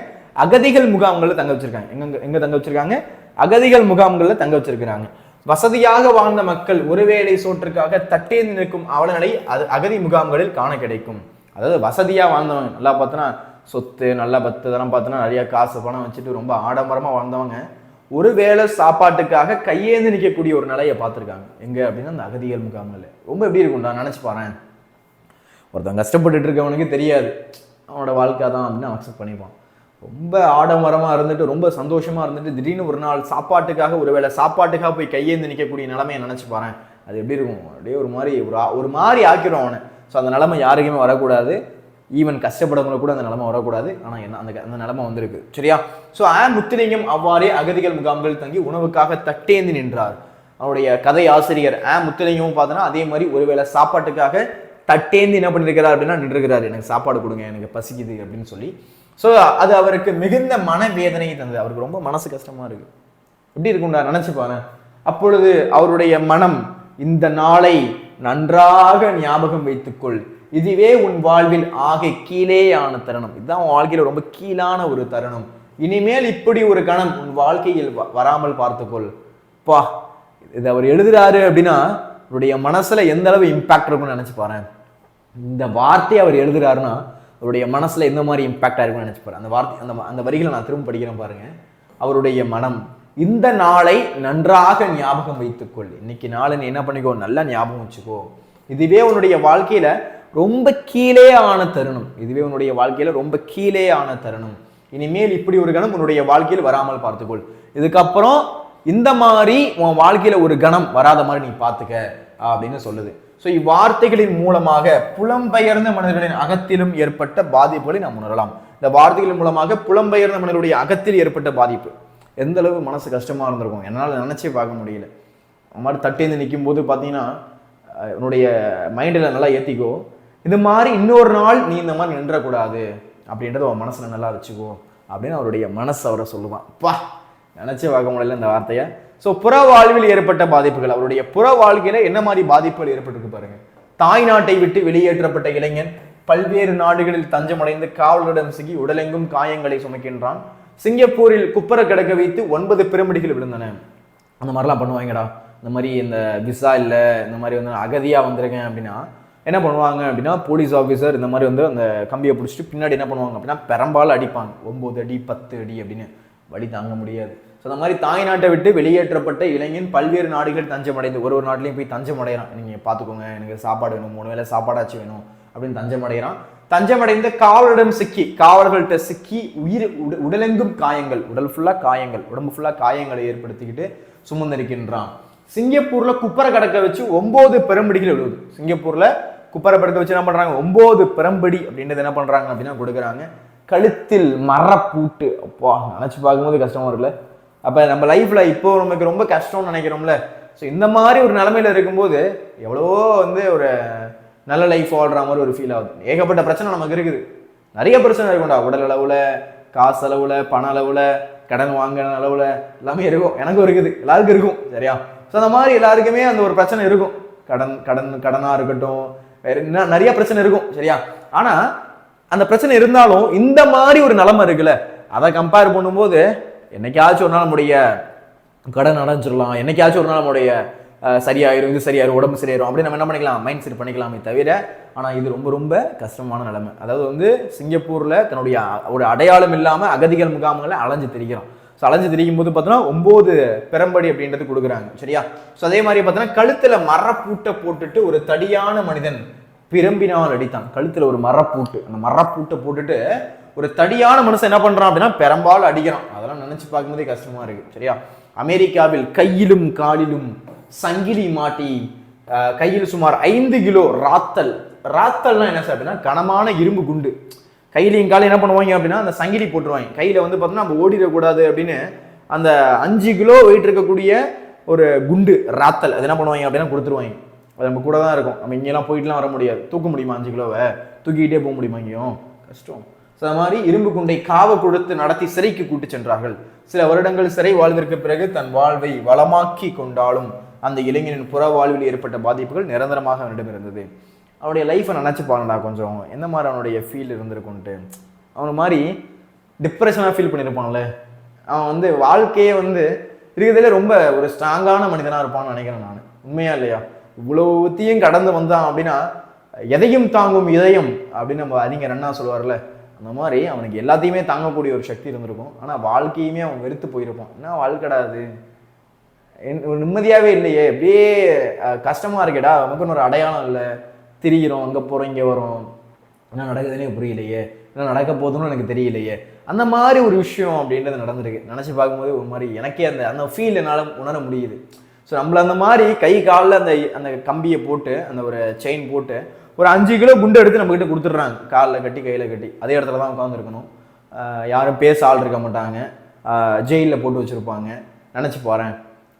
அகதிகள் முகாம்களில் தங்க வச்சிருக்காங்க. எங்க தங்க வச்சிருக்காங்க? அகதிகள் முகாம்களில் தங்க வச்சிருக்கிறாங்க. வசதியாக வாழ்ந்த மக்கள் ஒருவேளை சோற்றுக்காக தட்டேந்து நிற்கும் அவலநிலை அது அகதி முகாம்களில் காண கிடைக்கும். அதாவது வசதியா வாழ்ந்தவங்க, நல்லா பார்த்தோன்னா சொத்து, நல்லா இதெல்லாம் பார்த்தோன்னா நிறைய காசு பணம் வச்சுட்டு ரொம்ப ஆடம்பரமா வாழ்ந்தவங்க ஒருவேளை சாப்பாட்டுக்காக கையேந்து நிற்கக்கூடிய ஒரு நிலையை பார்த்துருக்காங்க. எங்க அப்படின்னா அந்த அகதிகள் முகாம்கள். ரொம்ப எப்படி இருக்கும்டா நினைச்சு பாரு. ஒருத்தன் கஷ்டப்பட்டுட்டு இருக்கவனுக்கு தெரியாது அவனோட வாழ்க்கை தான் அப்படின்னு அக்செப்ட் பண்ணிப்பான். ரொம்ப ஆடம்பரமாக இருந்துட்டு ரொம்ப சந்தோஷமாக இருந்துட்டு திடீர்னு ஒரு நாள் சாப்பாட்டுக்காக ஒருவேளை சாப்பாட்டுக்காக போய் கையேந்து நிற்கக்கூடிய நிலைமையை நினச்சி பாரு. அது எப்படி இருக்கும்? அப்படியே ஒரு மாதிரி ஆக்கிடும் அவனை. ஸோ அந்த நிலைமை யாருக்குமே வரக்கூடாது. ஈவன் கஷ்டப்படுறவங்களுக்கு கூட அந்த நிலைமை வரக்கூடாது. ஆனால் என்ன அந்த நிலைமை வந்திருக்கு. சரியா? ஸோ முத்துலிங்கம் அவ்வாறே அகதிகள் முகாம்கள் தங்கி உணவுக்காக தட்டேந்து நின்றார். அவருடைய கதை ஆசிரியர் முத்துலிங்கமும் பார்த்தோன்னா அதே மாதிரி ஒருவேளை சாப்பாட்டுக்காக தட்டேந்து என்ன பண்ணிருக்கிறார் அப்படின்னா நின்றுக்கிறார், எனக்கு சாப்பாடு கொடுங்க, எனக்கு பசிக்குது அப்படின்னு சொல்லி. ஸோ அது அவருக்கு மிகுந்த மனவேதனையை தந்தது. அவருக்கு ரொம்ப மனசு கஷ்டமா இருக்கு. எப்படி இருக்கும்டா நினைச்சு பாரு. அப்பொழுது அவருடைய மனம், இந்த நாளை நன்றாக ஞாபகம் வைத்துக்கொள், இதுவே உன் வாழ்வில் ஆக கீழேயான தருணம், இதுதான் உன் வாழ்க்கையில ரொம்ப கீழான ஒரு தருணம், இனிமேல் இப்படி ஒரு கணம் உன் வாழ்க்கையில் வராமல் பார்த்துக்கொள். பா, இது அவர் எழுதுறாரு அப்படின்னா அவருடைய மனசுல எந்த அளவு இம்பாக்ட் இருக்கும்னு நினைச்சு பாரு. இந்த வார்த்தையை அவர் எழுதுறாருன்னா அவருடைய மனசுல எந்த மாதிரி இம்பாக்ட் ஆயிருக்கும்னு நினைச்சு பாரு. அந்த வார்த்தை அந்த வரிகளை நான் திரும்ப படிக்கிறேன் பாருங்க. அவருடைய மனம், இந்த நாளை நன்றாக ஞாபகம் வைத்துக்கொள், இன்னைக்கு நாளை நீ என்ன பண்ணிக்கோ, நல்லா ஞாபகம் வச்சுக்கோ, இதுவே உன்னுடைய வாழ்க்கையில ரொம்ப கீழே ஆன தருணம், இதுவே உன்னுடைய வாழ்க்கையில ரொம்ப கீழே ஆன தருணம், இனிமேல் இப்படி ஒரு கணம் உன்னுடைய வாழ்க்கையில் வராமல் பார்த்துக்கொள், இதுக்கப்புறம் இந்த மாதிரி உன் வாழ்க்கையில ஒரு கணம் வராத மாதிரி நீ பார்த்துக்க அப்படின்னு சொல்லுது. ஸோ இவ்வார்த்தைகளின் மூலமாக புலம்பெயர்ந்த மனிதர்களின் அகத்திலும் ஏற்பட்ட பாதிப்புகளை நாம் உணரலாம். இந்த வார்த்தைகளின் மூலமாக புலம்பெயர்ந்த மனிதர்களுடைய அகத்தில் ஏற்பட்ட பாதிப்பு எந்த அளவு மனசு கஷ்டமா இருந்திருக்கும் என்னால் நினைச்சே பார்க்க முடியல. அந்த மாதிரி தட்டேந்து நிற்கும் போது பார்த்தீங்கன்னா உன்னுடைய மைண்டில் நல்லா ஏற்றிக்கோ, இது மாதிரி இன்னொரு நாள் நீ இந்த மாதிரி நின்றக்கூடாது அப்படின்றத உன் மனசில் நல்லா வச்சுக்கோ அப்படின்னு அவருடைய மனசு அவரை சொல்லுவான். பா, நினைச்சே பார்க்க முடியல இந்த வார்த்தையை. ஸோ புற வாழ்வில் ஏற்பட்ட பாதிப்புகள், அவருடைய புற வாழ்க்கையில என்ன மாதிரி பாதிப்புகள் ஏற்பட்டிருக்கு பாருங்க. தாய் நாட்டை விட்டு வெளியேற்றப்பட்ட இளைஞன் பல்வேறு நாடுகளில் தஞ்சமடைந்து காவலரிடம் சிக்கி உடலெங்கும் காயங்களை சுமக்கின்றான். சிங்கப்பூரில் குப்பரை கிடக்க வைத்து 9 பிரமிடுகள் விழுந்தன. அந்த மாதிரிலாம் பண்ணுவாங்கடா. இந்த மாதிரி இந்த விசா இல்லை, இந்த மாதிரி வந்து அகதியா வந்திருக்கேன் அப்படின்னா என்ன பண்ணுவாங்க அப்படின்னா, போலீஸ் ஆஃபீஸர் இந்த மாதிரி வந்து அந்த கம்பியை பிடிச்சிட்டு பின்னாடி என்ன பண்ணுவாங்க அப்படின்னா பெரும்பாலும் அடிப்பாங்க. 9 அடி 10 அடி அப்படின்னு வழி தாங்க முடியாது. ஸோ அந்த மாதிரி தாய் நாட்டை விட்டு வெளியேற்றப்பட்ட இளைஞன் பல்வேறு நாடுகளில் தஞ்சமடைந்து ஒரு நாட்டிலையும் போய் தஞ்சம் அடைகிறான். நீங்கள் பார்த்துக்கோங்க, எனக்கு சாப்பாடு வேணும், 3 வேளை சாப்பாடாச்சும் வேணும் அப்படின்னு தஞ்சம் அடைகிறான். தஞ்சமடைந்த காவலரிடம் சிக்கி, காவலர்கள்ட்ட சிக்கி உடலெங்கும் காயங்கள், உடல் ஃபுல்லா காயங்கள், உடம்பு ஃபுல்லா காயங்களை ஏற்படுத்திக்கிட்டு சுமந்திருக்கின்றான். சிங்கப்பூர்ல குப்பரை கடக்க வச்சு 9 பெரும்படிகள் விழுவுது. சிங்கப்பூர்ல குப்பரை படுக்க வச்சு என்ன பண்றாங்க, 9 பெரும்படி அப்படின்றது என்ன பண்றாங்க அப்படின்னா கொடுக்குறாங்க. கழுத்தில் மரப்பூட்டு, அப்பா நினைச்சு பார்க்கும்போது கஷ்டமா இருக்குல்ல. அப்ப நம்ம லைஃப்ல இப்போ நமக்கு ரொம்ப கஷ்டம்னு நினைக்கிறோம்ல. ஸோ இந்த மாதிரி ஒரு நிலைமையில இருக்கும்போது எவ்வளவோ வந்து ஒரு நல்ல லைஃப் வாழ்ற மாதிரி ஒரு ஃபீல் ஆகுது. ஏகப்பட்ட பிரச்சனை நமக்கு இருக்குது, நிறைய பிரச்சனை இருக்கும்டா. உடல் அளவுல, காசு அளவுல, பண அளவுல, கடன் வாங்கின அளவுல எல்லாமே இருக்கும். எனக்கும் இருக்குது, எல்லாருக்கும் இருக்கும். சரியா? ஸோ அந்த மாதிரி எல்லாருக்குமே அந்த ஒரு பிரச்சனை இருக்கும். கடனா இருக்கட்டும், வேற நிறைய பிரச்சனை இருக்கும். சரியா? ஆனா அந்த பிரச்சனை இருந்தாலும் இந்த மாதிரி ஒரு நிலைமை இருக்குல்ல, அதை கம்பேர் பண்ணும்போது என்னைக்காச்சும் ஒரு நாள் நம்முடைய கடன் அடைஞ்சிடலாம், என்னைக்காச்சும் ஒரு நாள் நம்முடைய சரியாயிரும், இது சரியாயிரும், உடம்பு சரியாயிரும் அப்படி நம்ம என்ன பண்ணிக்கலாம், மைண்ட் செட் பண்ணிக்கலாமே தவிர, ஆனால் இது ரொம்ப ரொம்ப கஷ்டமான நிலைமை. அதாவது வந்து சிங்கப்பூர்ல தன்னுடைய ஒரு அடையாளம் இல்லாமல் அகதிகள் முகாம்களை அலைஞ்சு திரிக்கிறோம். ஸோ அலைஞ்சு திரிக்கும் போது பார்த்தோன்னா 9 பெரம்படி அப்படின்றது கொடுக்குறாங்க. சரியா? ஸோ அதே மாதிரி பார்த்தோன்னா கழுத்துல மரப்பூட்டை போட்டுட்டு ஒரு தடியான மனிதன் பிரம்பினால் அடித்தான். கழுத்துல ஒரு மரப்பூட்டு, அந்த மரப்பூட்டை போட்டுட்டு ஒரு தடியான மனுஷன் என்ன பண்றான் அப்படின்னா பெரும்பாலும் அடிக்கிறான். அதெல்லாம் நினைச்சு பார்க்கும்போதே கஷ்டமா இருக்கு. சரியா? அமெரிக்காவில் கையிலும் காலிலும் சங்கிலி மாட்டி கையில் சுமார் 5 கிலோ ராத்தல். ராத்தல்னா என்ன சார் அப்படின்னா கனமான இரும்பு குண்டு. கையிலையும் காலையும் என்ன பண்ணுவாங்க அப்படின்னா அந்த சங்கிலி போட்டுருவாங்க. கையில வந்து பார்த்தோம்னா நம்ம ஓடிடக்கூடாது அப்படின்னு அந்த 5 கிலோ வெயிட் இருக்கக்கூடிய ஒரு குண்டு ராத்தல் அது என்ன பண்ணுவாங்க அப்படின்னா கொடுத்துருவாங்க. அது நம்ம கூட தான் இருக்கும். நம்ம இங்கெல்லாம் போயிட்டுலாம் வர முடியாது. தூக்க முடியுமா 5 கிலோவை? தூக்கிக்கிட்டே போக முடியுமா? இங்கேயும் கஷ்டம். ஸோ அது மாதிரி இரும்பு குண்டை காவ கொடுத்து நடத்தி சிறைக்கு கூட்டு சென்றார்கள். சில வருடங்கள் சிறை வாழ்விற்கு பிறகு தன் வாழ்வை வளமாக்கி கொண்டாலும் அந்த இளைஞனின் புற வாழ்வில் ஏற்பட்ட பாதிப்புகள் நிரந்தரமாக அவனிடம் இருந்தது. அவனுடைய லைஃப்பை நினச்சி பாருடா கொஞ்சம், எந்த மாதிரி அவனுடைய ஃபீல் இருந்திருக்குன்ட்டு. அவன் மாதிரி டிப்ரெஷனாக ஃபீல் பண்ணியிருப்பான்ல. அவன் வந்து வாழ்க்கையே வந்து இருக்கிறதுல ரொம்ப ஒரு ஸ்ட்ராங்கான மனிதனாக இருப்பான்னு நினைக்கிறேன் நான். உண்மையா இல்லையா? இவ்வளவுத்தையும் கடந்து வந்தான் அப்படின்னா எதையும் தாங்கும் இதயம் அப்படின்னு நம்ம அறிஞர் அண்ணா சொல்லுவார்ல, அந்த மாதிரி அவனுக்கு எல்லாத்தையுமே தாங்கக்கூடிய ஒரு சக்தி இருந்திருக்கும். ஆனால் வாழ்க்கையுமே அவன் வெறுத்து போயிருப்பான். என்ன வாழ்க்கடாது, நிம்மதியாகவே இல்லையே, அப்படியே கஷ்டமா இருக்கேடா, நமக்குன்னு ஒரு அடையாளம் இல்லை, திரிகிறோம், அங்கே போகிறோம் இங்கே வரோம், என்ன நடக்குதுன்னே புரியலையே, என்ன நடக்க போதுன்னு எனக்கு தெரியலையே, அந்த மாதிரி ஒரு விஷயம் அப்படின்றது நடந்திருக்கு. நினச்சி பார்க்கும்போது ஒரு மாதிரி எனக்கே அந்த ஃபீல் என்னால் உணர முடியுது. ஸோ நம்மள அந்த மாதிரி கை காலில் அந்த கம்பியை போட்டு அந்த ஒரு செயின் போட்டு ஒரு 5 கிலோ குண்டு எடுத்து நம்மகிட்ட கொடுத்துட்றாங்க. காலில் கட்டி கையில் கட்டி அதே இடத்துல தான் உட்காந்துருக்கணும். யாரும் பேச ஆள் இருக்க மாட்டாங்க. ஜெயிலில் போட்டு வச்சுருப்பாங்க. நினச்சி போகிறேன்.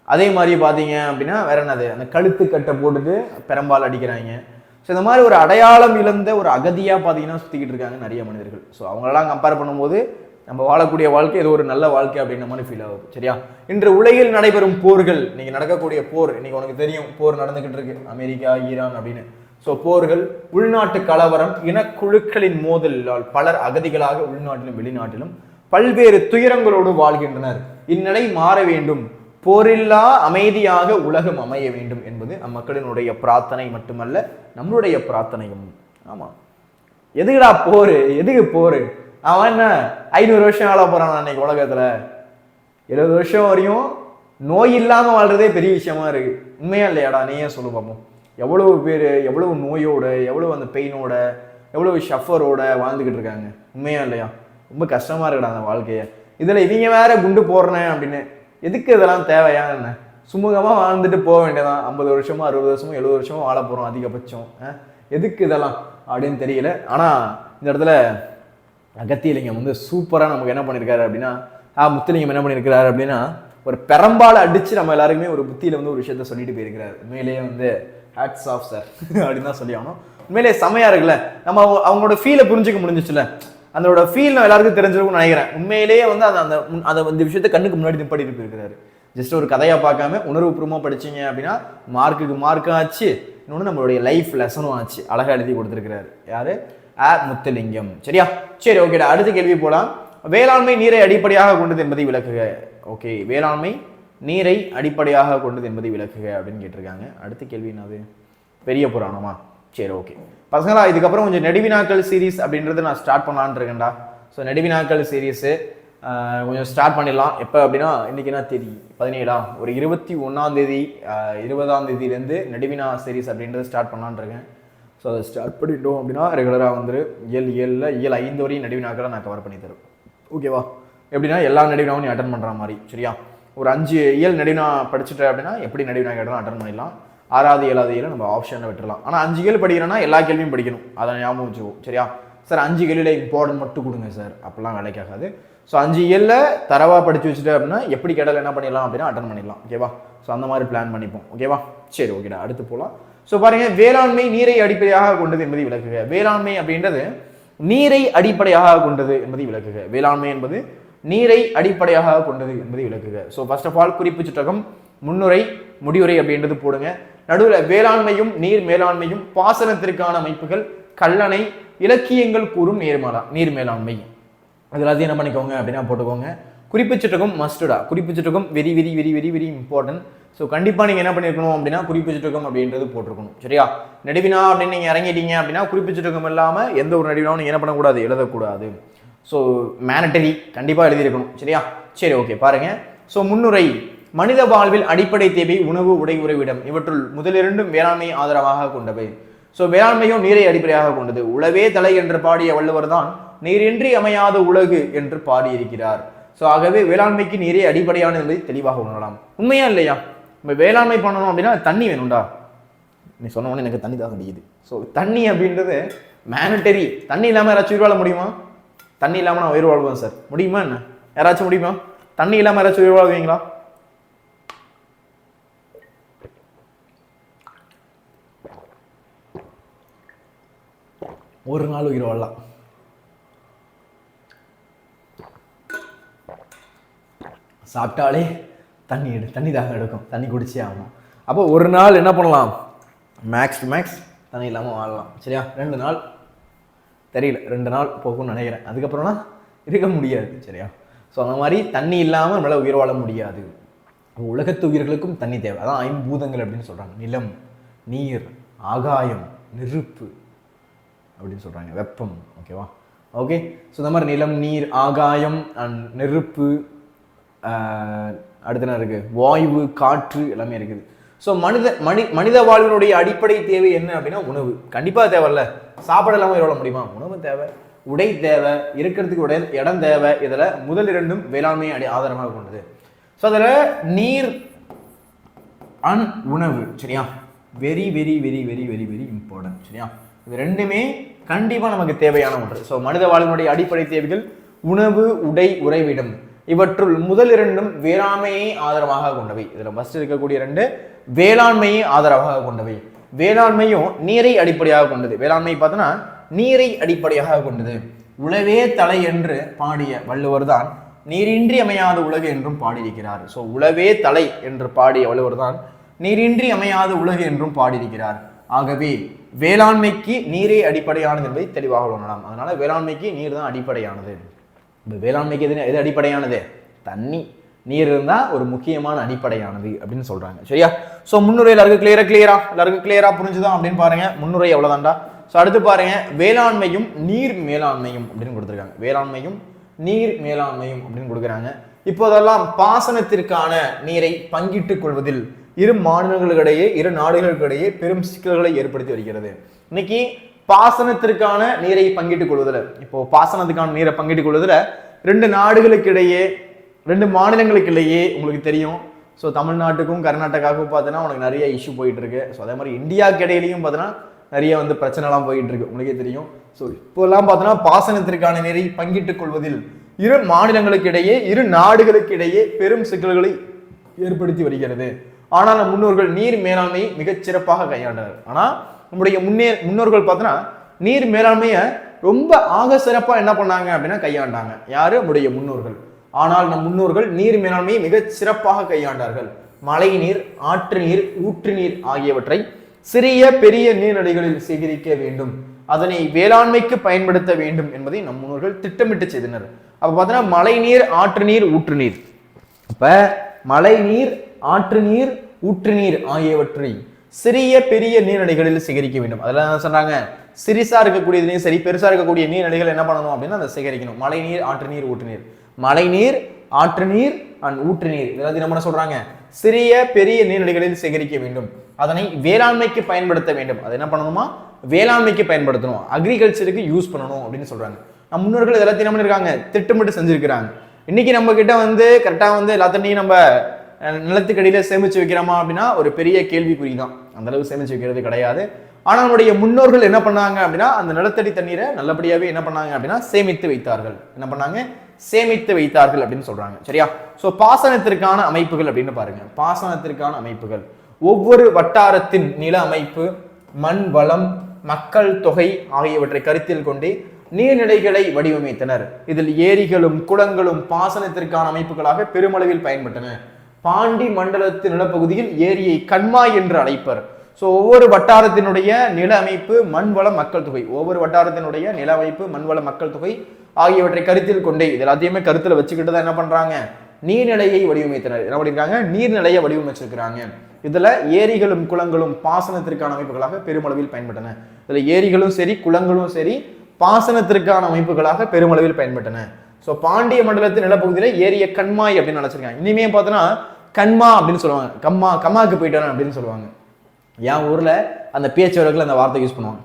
அதே மாதிரி பார்த்தீங்க அப்படின்னா வேற என்னது, அந்த கழுத்து கட்டை போட்டுட்டு பெரும்பால் அடிக்கிறாங்க. ஸோ இந்த மாதிரி ஒரு அடையாளம் இழந்த ஒரு அகதியாக பார்த்தீங்கன்னா சுற்றிக்கிட்டு இருக்காங்க நிறைய மனிதர்கள். ஸோ அவங்களெல்லாம் கம்பேர் பண்ணும்போது நம்ம வாழக்கூடிய வாழ்க்கை இது ஒரு நல்ல வாழ்க்கை அப்படின்ற மாதிரி ஃபீல் ஆகும். சரியா? இன்று உலகில் நடைபெறும் போர்கள், இன்னைக்கு நடக்கக்கூடிய போர், இன்னைக்கு உனக்கு தெரியும் போர் நடந்துகிட்டு இருக்கு, அமெரிக்கா ஈரான் அப்படின்னு. ஸோ போர்கள், உள்நாட்டு கலவரம், இனக்குழுக்களின் மோதலால் பலர் அகதிகளாக உள்நாட்டிலும் வெளிநாட்டிலும் பல்வேறு துயரங்களோடு வாழ்கின்றனர். இந்நிலை மாற வேண்டும், போரில்லா அமைதியாக உலகம் அமைய வேண்டும் என்பது அம்மக்களினுடைய பிரார்த்தனை மட்டுமல்ல, நம்மளுடைய பிரார்த்தனையும். ஆமா, எதுக்குடா போரு, எதுக்கு போரு? அவன் என்ன 500 வருஷம் வாழ போறான் அன்னைக்கு உலகத்துல? 70 வருஷம் வரையும் நோய் இல்லாம வாழ்றதே பெரிய விஷயமா இருக்கு. உண்மையா இல்லையாடா? நீயே சொல்லு பார்ப்போம். எவ்வளவு பேர் எவ்வளவு நோயோட, எவ்வளவு அந்த பெயினோட, எவ்வளவு ஷஃபரோட வாழ்ந்துகிட்டு இருக்காங்க. உண்மையா இல்லையா? ரொம்ப கஷ்டமா இருக்குடா அந்த வாழ்க்கைய. இதுல இவங்க வேற குண்டு போடுறேன் அப்படின்னு, எதுக்கு இதெல்லாம் தேவையா? என்ன சுமூகமா வாழ்ந்துட்டு போக வேண்டியதான். 50 வருஷமோ 60 வருஷமோ 70 வருஷமோ வாழ போறோம் அதிகபட்சம். எதுக்கு இதெல்லாம் அப்படின்னு தெரியல. ஆனா இந்த இடத்துல அகத்தியலிங்கம் வந்து சூப்பரா நமக்கு என்ன பண்ணியிருக்காரு அப்படின்னா, முத்துலிங்கம் என்ன பண்ணியிருக்கிறாரு அப்படின்னா, ஒரு பெரம்பால் அடிச்சு நம்ம எல்லாருக்குமே ஒரு புத்தியில வந்து ஒரு விஷயத்த சொல்லிட்டு போயிருக்கிறாரு. உண்மையிலேயே வந்து ஹேட்ஸ் ஆஃப் சார் அப்படின்னு தான் சொல்லி ஆகணும். உண்மையிலேயே செமையா இருக்குல்ல, நம்ம அவங்களோட ஃபீலை புரிஞ்சுக்க முடிஞ்சிச்சுல, அதோட ஃபீல் நான் எல்லாருக்கும் தெரிஞ்சிருக்கும்னு நினைக்கிறேன். உண்மையிலேயே வந்து அந்த விஷயத்த கண்ணுக்கு முன்னாடி நிப்பாடிட்டு போயிருக்கிறாரு. ஜஸ்ட் ஒரு கதையா பார்க்காம உணர்வுபூர்வமா படிச்சீங்க அப்படின்னா மார்க்குக்கு மார்க்கும் ஆச்சு, இன்னொன்று நம்மளுடைய லைஃப் லெசனும் ஆச்சு. அழகா எழுதி கொடுத்துருக்கிறாரு. யாரு? முத்துலிங்கம். சரியா? சரி, ஓகேடா. அடுத்த கேள்வி போலாம். வேளாண்மை நீரை அடிப்படையாக கொண்டது என்பதை விளக்குக. ஓகே, வேளாண்மை நீரை அடிப்படையாக கொண்டது என்பதை விளக்குக அப்படின்னு கேட்டிருக்காங்க. அடுத்த கேள்வி என்னது? பெரிய புராணமா? சரி, ஓகே பசங்களா, இதுக்கப்புறம் கொஞ்சம் நெடுவினாக்கள் சீரீஸ் அப்படின்றத நான் ஸ்டார்ட் பண்ணலான்னு இருக்கேன்டா. ஸோ நெடுவினாக்கள் சீரீஸு கொஞ்சம் ஸ்டார்ட் பண்ணிடலாம். எப்போ அப்படின்னா, இன்னைக்கு என்ன தேதி? 17. ஒரு 21ஆம் தேதி 20ஆம் தேதியிலேருந்து நெடுவினா சீரீஸ் அப்படின்றது ஸ்டார்ட் பண்ணலான்னு இருக்கேன். ஸோ அதை ஸ்டார்ட் பண்ணிட்டோம் அப்படின்னா ரெகுலராக வந்து இயல் 5 வரையும் நெடுவினாக்களை நான் கவர் பண்ணி தருவேன். ஓகேவா? எப்படின்னா எல்லா நெடுவினாவும் நீ அட்டன் பண்ணுற மாதிரி. சரியா? ஒரு 5 இயல் நெடுவினா படிச்சுட்டேன் அப்படின்னா எப்படி நெடுவினா கேட்டாலும் அட்டன் பண்ணிடலாம். 6வது 7வது இயலை நம்ம ஆப்ஷனில் விட்டுடலாம். ஆனால் 5 கேள்வி படிக்கிறேன்னா எல்லா கேள்வியும் படிக்கணும், அதை ஞாபகம் வச்சுக்குவோம். சரியா? சார் 5 கேள்வியில் இம்பார்ட்டன்ட் மட்டும் கொடுங்க சார், அப்பெல்லாம் வேலைக்காகாது. ஸோ 5 இயலில் தரவாக படித்து வச்சுட்டு அப்படின்னா எப்படி கேட்டாலும் என்ன பண்ணிடலாம் அப்படின்னா அட்டன் பண்ணிடலாம். ஓகேவா? ஸோ அந்த மாதிரி பிளான் பண்ணிப்போம். ஓகேவா? சரி, ஓகேடா. அடுத்து போகலாம். ஸோ பாருங்க, வேளாண்மை நீரை அடிப்படையாக கொண்டது என்பதை விளக்குக. வேளாண்மை அப்படின்றது நீரை அடிப்படையாக கொண்டது என்பதை விளக்குக. வேளாண்மை என்பது நீரை அடிப்படையாக கொண்டது என்பதை விளக்குக. ஸோ ஃபர்ஸ்ட் ஆஃப் ஆல் குறிப்பு சுற்றகம், முன்னுரை, முடிவுரை அப்படின்றது போடுங்க. நடுவில் வேளாண்மையும் நீர் மேலாண்மையும் பாசனத்திற்கான அமைப்புகள், கல்லணை, இலக்கியங்கள் கூறும் நீர் மேலாண்மை, அது எல்லாத்தையும் என்ன பண்ணிக்கோங்க அப்படின்னா போட்டுக்கோங்க. குறிப்பு சுற்றகம் மஸ்டா. குறிப்பு சுற்றகம் very very very very very important. So கண்டிப்பாக நீங்கள் என்ன பண்ணியிருக்கணும் அப்படின்னா குறிப்பு சுற்றகம் அப்படின்றது போட்டிருக்கணும். சரியா? நெடுவினா அப்படின்னு நீங்கள் இறங்கிட்டீங்க அப்படின்னா குறிப்பு சுற்றகம் இல்லாமல் எந்த ஒரு நெடுவினாவும் நீங்கள் என்ன பண்ணக்கூடாது, எழுதக்கூடாது. ஸோ மேனட்டரி கண்டிப்பாக எழுதியிருக்கணும். சரியா? சரி, ஓகே பாருங்க. ஸோ முன்னுரை, மனித வாழ்வில் அடிப்படை தேவை உணவு, உடை, உறைவிடம், இவற்றுள் முதலிரண்டும் வேளாண்மை ஆதரவாக கொண்டவை. ஸோ வேளாண்மையும் நீரை அடிப்படையாக கொண்டது. உழவே தலை என்று பாடிய வள்ளுவர் தான் நீரின்றி அமையாத உலகு என்று பாடியிருக்கிறார். ஸோ ஆகவே வேளாண்மைக்கு நீரே அடிப்படையானது என்பதை தெளிவாக உணரலாம். உண்மையா இல்லையா? நம்ம வேளாண்மை பண்ணணும் அப்படின்னா தண்ணி வேணும்டா. நீ சொன்ன உடனே எனக்கு தண்ணி தான் கிடைக்குது. ஸோ தண்ணி அப்படின்றது மேனட்டரி. தண்ணி இல்லாமல் யாராச்சும் உயிர் வாழ முடியுமா? தண்ணி இல்லாமல் நான் உயிர் வாழ்வேன் சார், முடியுமா என்ன? யாராச்சும் முடியுமா? தண்ணி இல்லாமல் யாராச்சும் உயிர் வாழ்வீங்களா? ஒரு நாள் உயிர் வாழலாம். சாப்பிட்டாலே தண்ணி தாங்க எடுக்கும், தண்ணி குடிச்சே ஆகணும். அப்போ ஒரு நாள் என்ன பண்ணலாம், மேக்ஸ் டு மேக்ஸ் தண்ணி இல்லாமல் வாழலாம். சரியா? 2 நாள் தெரியல, 2 நாள் போகும்னு நினைக்கிறேன். அதுக்கப்புறம்னா இருக்க முடியாது. சரியா? ஸோ அந்த மாதிரி தண்ணி இல்லாமல் நம்மளால் உயிர் வாழ முடியாது. உலகத்து உயிர்களுக்கும் தண்ணி தேவை. அதான் 5 பூதங்கள் அப்படின்னு சொல்கிறாங்க. நிலம், நீர், ஆகாயம், நெருப்பு அப்படின்னு சொல்கிறாங்க, வெப்பம். ஓகேவா? ஓகே. ஸோ இந்த மாதிரி நிலம், நீர், ஆகாயம் அண்ட் நெருப்பு, அடுத்து என்ன இருக்குது, வாயு, காற்று எல்லாமே இருக்குது. ஸோ மனித வாழ்வினுடைய அடிப்படை தேவை என்ன அப்படின்னா உணவு. கண்டிப்பாக தேவையில்ல, சாப்பாடு இல்லாமல் வாழ முடியுமா? உணவு தேவை, உடை தேவை, இருக்கிறதுக்கு இடம் தேவை. இதில் முதல் 2ம் வேளாண்மையை ஆதாரமாக கொண்டது. ஸோ அதில் நீர் அண்ட் உணவு. சரியா? Very very very very very very important. சரியா? இது 2மே கண்டிப்பாக நமக்கு தேவையான ஒன்று. ஸோ மனித வாழ்வினுடைய அடிப்படை தேவைகள் உணவு, உடை, உறைவிடம். இவற்றுள் முதல் 2ம் வேளாண்மையை ஆதரவாக கொண்டவை. இதில் ஃபர்ஸ்ட் இருக்கக்கூடிய 2 வேளாண்மையை ஆதரவாக கொண்டவை. வேளாண்மையும் நீரை அடிப்படையாக கொண்டது. வேளாண்மை பார்த்தோன்னா நீரை அடிப்படையாக கொண்டது. உழவே தலை என்று பாடிய வள்ளுவர் தான் நீரின்றி அமையாத உலகு என்றும் பாடியிருக்கிறார். ஸோ உழவே தலை என்று பாடிய வள்ளுவர் தான் நீரின்றி அமையாத உலகு என்றும் பாடியிருக்கிறார். ஆகவே வேளாண்மைக்கு நீரே அடிப்படையானது என்பதை தெளிவாக உணரலாம். அதனால வேளாண்மைக்கு நீர் தான் அடிப்படையானது. வேளாண்மைக்கு எது அடிப்படையானது? தண்ணி. நீர் இருந்தால் ஒரு முக்கியமான அடிப்படையானது அப்படின்னு சொல்றாங்க. சரியா? ஸோ முன்னுரை எல்லாருக்கும் கிளியரா புரிஞ்சுதான் அப்படின்னு பாருங்க. முன்னுரை எவ்வளவுதான்டா. ஸோ அடுத்து பாருங்க, வேளாண்மையும் நீர் மேலாண்மையும் அப்படின்னு கொடுத்துருக்காங்க. வேளாண்மையும் நீர் மேலாண்மையும் அப்படின்னு கொடுக்குறாங்க. இப்போதெல்லாம் பாசனத்திற்கான நீரை பங்கிட்டுக் கொள்வதில் இரு மாநிலங்களுக்கிடையே இரு நாடுகளுக்கிடையே பெரும் சிக்கல்களை ஏற்படுத்தி வருகிறது. இன்னைக்கு பாசனத்திற்கான நீரை பங்கிட்டுக் கொள்வதில், இப்போ பாசனத்துக்கான நீரை பங்கிட்டுக் கொள்வதில் ரெண்டு நாடுகளுக்கு இடையே, ரெண்டு மாநிலங்களுக்கு இடையே உங்களுக்கு தெரியும். ஸோ தமிழ்நாட்டுக்கும் கர்நாடகாவுக்கும் பார்த்தீங்கன்னா உனக்கு நிறைய இஷ்யூ போயிட்டு இருக்கு. ஸோ அதே மாதிரி இந்தியாவுக்கு இடையிலையும் பார்த்தீங்கன்னா நிறைய பிரச்சனைலாம் போயிட்டு இருக்கு, உங்களுக்கே தெரியும். ஸோ இப்போல்லாம் பார்த்தோன்னா பாசனத்திற்கான நீரை பங்கிட்டுக் கொள்வதில் இரு மாநிலங்களுக்கு இடையே இரு நாடுகளுக்கு இடையே பெரும் சிக்கல்களை ஏற்படுத்தி வருகிறது. ஆனால் நம் முன்னோர்கள் நீர் மேலாண்மையை மிகச் சிறப்பாக கையாண்டனர். ஆனால் நம்முடைய முன்னோர்கள் பார்த்தோன்னா நீர் மேலாண்மையை ரொம்ப ஆக சிறப்பாக என்ன பண்ணாங்க அப்படின்னா கையாண்டாங்க. யாரு? நம்முடைய முன்னோர்கள். ஆனால் நம் முன்னோர்கள் நீர் மேலாண்மையை மிகச் சிறப்பாக கையாண்டார்கள். மழை நீர், ஆற்று நீர், ஊற்று நீர் ஆகியவற்றை சிறிய பெரிய நீர்நிலைகளில் சேகரிக்க வேண்டும், அதனை வேளாண்மைக்கு பயன்படுத்த வேண்டும் என்பதை நம் முன்னோர்கள் திட்டமிட்டு செய்தனர். அப்ப பார்த்தீங்கன்னா மழை நீர், ஆற்று நீர், ஊற்று நீர். அப்ப மழை நீர், ஆற்று நீர், ஊற்று நீர் ஆகியவற்றை சிறிய பெரிய நீர்நிலைகளில் சேகரிக்க வேண்டும். அதெல்லாம் என்ன சொல்றாங்க? சிறிசா இருக்கக்கூடியதுலையும் சரி, பெருசா இருக்கக்கூடிய நீர்நிலைகள் என்ன பண்ணணும் அப்படின்னா அதை சேகரிக்கணும். மழை நீர், ஆற்று நீர், ஊற்று நீர். மழை நீர், ஆற்று நீர் அண்ட் ஊற்று நீர் இதெல்லாம் என்ன சொல்றாங்க? சிறிய பெரிய நீர்நிலைகளில் சேகரிக்க வேண்டும், அதனை வேளாண்மைக்கு பயன்படுத்த வேண்டும். அது என்ன பண்ணணுமா? வேளாண்மைக்கு பயன்படுத்தணும், அக்ரிகல்ச்சருக்கு யூஸ் பண்ணணும் அப்படின்னு சொல்றாங்க. நம்ம முன்னோர்கள் இதெல்லாம் என்ன பண்ணிருக்காங்க? திட்டமிட்டு செஞ்சிருக்கிறாங்க. இன்னைக்கு நம்ம கிட்ட கரெக்டா எல்லாத்தையும் நம்ம நிலத்துக்கடியில சேமிச்சு வைக்கிறோமா அப்படின்னா ஒரு பெரிய கேள்விக்குறி தான். அந்த அளவு சேமிச்சு வைக்கிறது கிடையாது. ஆனா நம்முடைய முன்னோர்கள் என்ன பண்ணாங்க அப்படின்னா அந்த நிலத்தடி தண்ணீரை நல்லபடியாவே என்ன பண்ணாங்க அப்படின்னா சேமித்து வைத்தார்கள். என்ன பண்ணாங்க? சேமித்து வைத்தார்கள் அப்படின்னு சொல்றாங்க. சரியா? சோ பாசனத்திற்கான அமைப்புகள் அப்படின்னு பாருங்க. பாசனத்திற்கான அமைப்புகள் ஒவ்வொரு வட்டாரத்தின் நில அமைப்பு, மண் வளம், மக்கள் தொகை ஆகியவற்றை கருத்தில் கொண்டு நீர்நிலைகளை வடிவமைத்தனர். இதில் ஏரிகளும் குளங்களும் பாசனத்திற்கான அமைப்புகளாக பெருமளவில் பயன்பட்டன. பாண்டி மண்டலத்து நிலப்பகுதியில் ஏரியை கண்மாய் என்று அழைப்பர். ஸோ ஒவ்வொரு வட்டாரத்தினுடைய நில அமைப்பு, மண்வள மக்கள் தொகை, ஒவ்வொரு வட்டாரத்தினுடைய நில அமைப்பு, மண்வள மக்கள் தொகை ஆகியவற்றை கருத்தில் கொண்டே இது எல்லாத்தையுமே கருத்துல வச்சுக்கிட்டு தான் என்ன பண்றாங்க? நீர்நிலையை வடிவமைத்தனர். என்ன பண்ணிருக்காங்க? நீர்நிலையை வடிவமைச்சிருக்கிறாங்க. இதுல ஏரிகளும் குளங்களும் பாசனத்திற்கான அமைப்புகளாக பெருமளவில் பயன்பட்டன. இதுல ஏரிகளும் சரி, குளங்களும் சரி பாசனத்திற்கான அமைப்புகளாக பெருமளவில் பயன்பட்டன. ஸோ பாண்டிய மண்டலத்தின் நிலப்பகுதியில ஏரிய கண்மாய் அப்படின்னு நினைச்சிருக்காங்க. இனிமே பார்த்தோன்னா கண்மா அப்படின்னு சொல்லுவாங்க. கம்மாக்கு போயிட்டானே அப்படின்னு சொல்லுவாங்க. என் ஊர்ல அந்த பேச்சு வழக்கில் அந்த வார்த்தை யூஸ் பண்ணுவாங்க.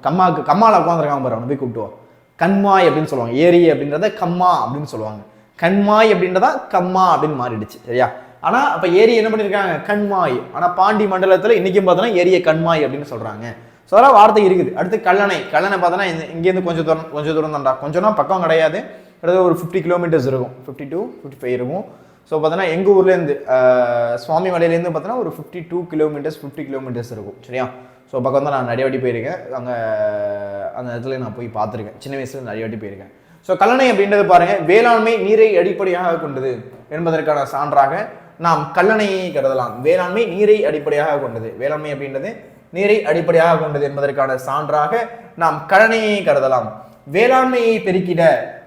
கம்மால உட்காந்துருக்காங்க பாரு, அவனை போய் கூப்பிட்டுவோம். கண்மாய் அப்படின்னு சொல்லுவாங்க. ஏரி அப்படின்றத கம்மா அப்படின்னு சொல்லுவாங்க. கண்மாய் அப்படின்றதா கம்மா அப்படின்னு மாறிடுச்சு. சரியா? ஆனா அப்ப ஏரி என்ன பண்ணிருக்காங்க? கண்மாய். ஆனா பாண்டி மண்டலத்துல இன்னைக்கும் பார்த்தோன்னா ஏரிய கண்மாய் அப்படின்னு சொல்றாங்க. ஸோ அதெல்லாம் வார்த்தை இருக்குது. அடுத்து கல்லணை. கல்லணை பார்த்தோன்னா இங்கேருந்து கொஞ்சம் தூரம் தான்டா, கொஞ்சம்னா பக்கம் கிடையாது, கிட்டத்தட்ட ஒரு 50 கிலோமீட்டர்ஸ் இருக்கும், 50 to 55 இருக்கும். ஸோ பார்த்தோன்னா எங்கள் ஊர்லேருந்து சுவாமி மலையிலேருந்து பார்த்தோன்னா ஒரு 52 கிலோமீட்டர்ஸ் 50 கிலோமீட்டர்ஸ் இருக்கும். சரியா? ஸோ பக்கம் தான் நான் நிறைய வாட்டி போயிருக்கேன். அங்கே அந்த இடத்துல நான் போய் பார்த்துருக்கேன். சின்ன வயசுல நிறைய வாட்டி போயிருக்கேன். ஸோ கல்லணை அப்படின்றது பாருங்க, வேளாண்மை நீரை அடிப்படையாக கொண்டது என்பதற்கான சான்றாக நாம் கல்லணையை கருதலாம். வேளாண்மை நீரை அடிப்படையாக கொண்டது, வேளாண்மை அப்படின்றது நீரை அடிப்படையாக கொண்டது என்பதற்கான சான்றாக நாம் கல்லணையை கருதலாம். வேளாண்மையை பெருக்கிட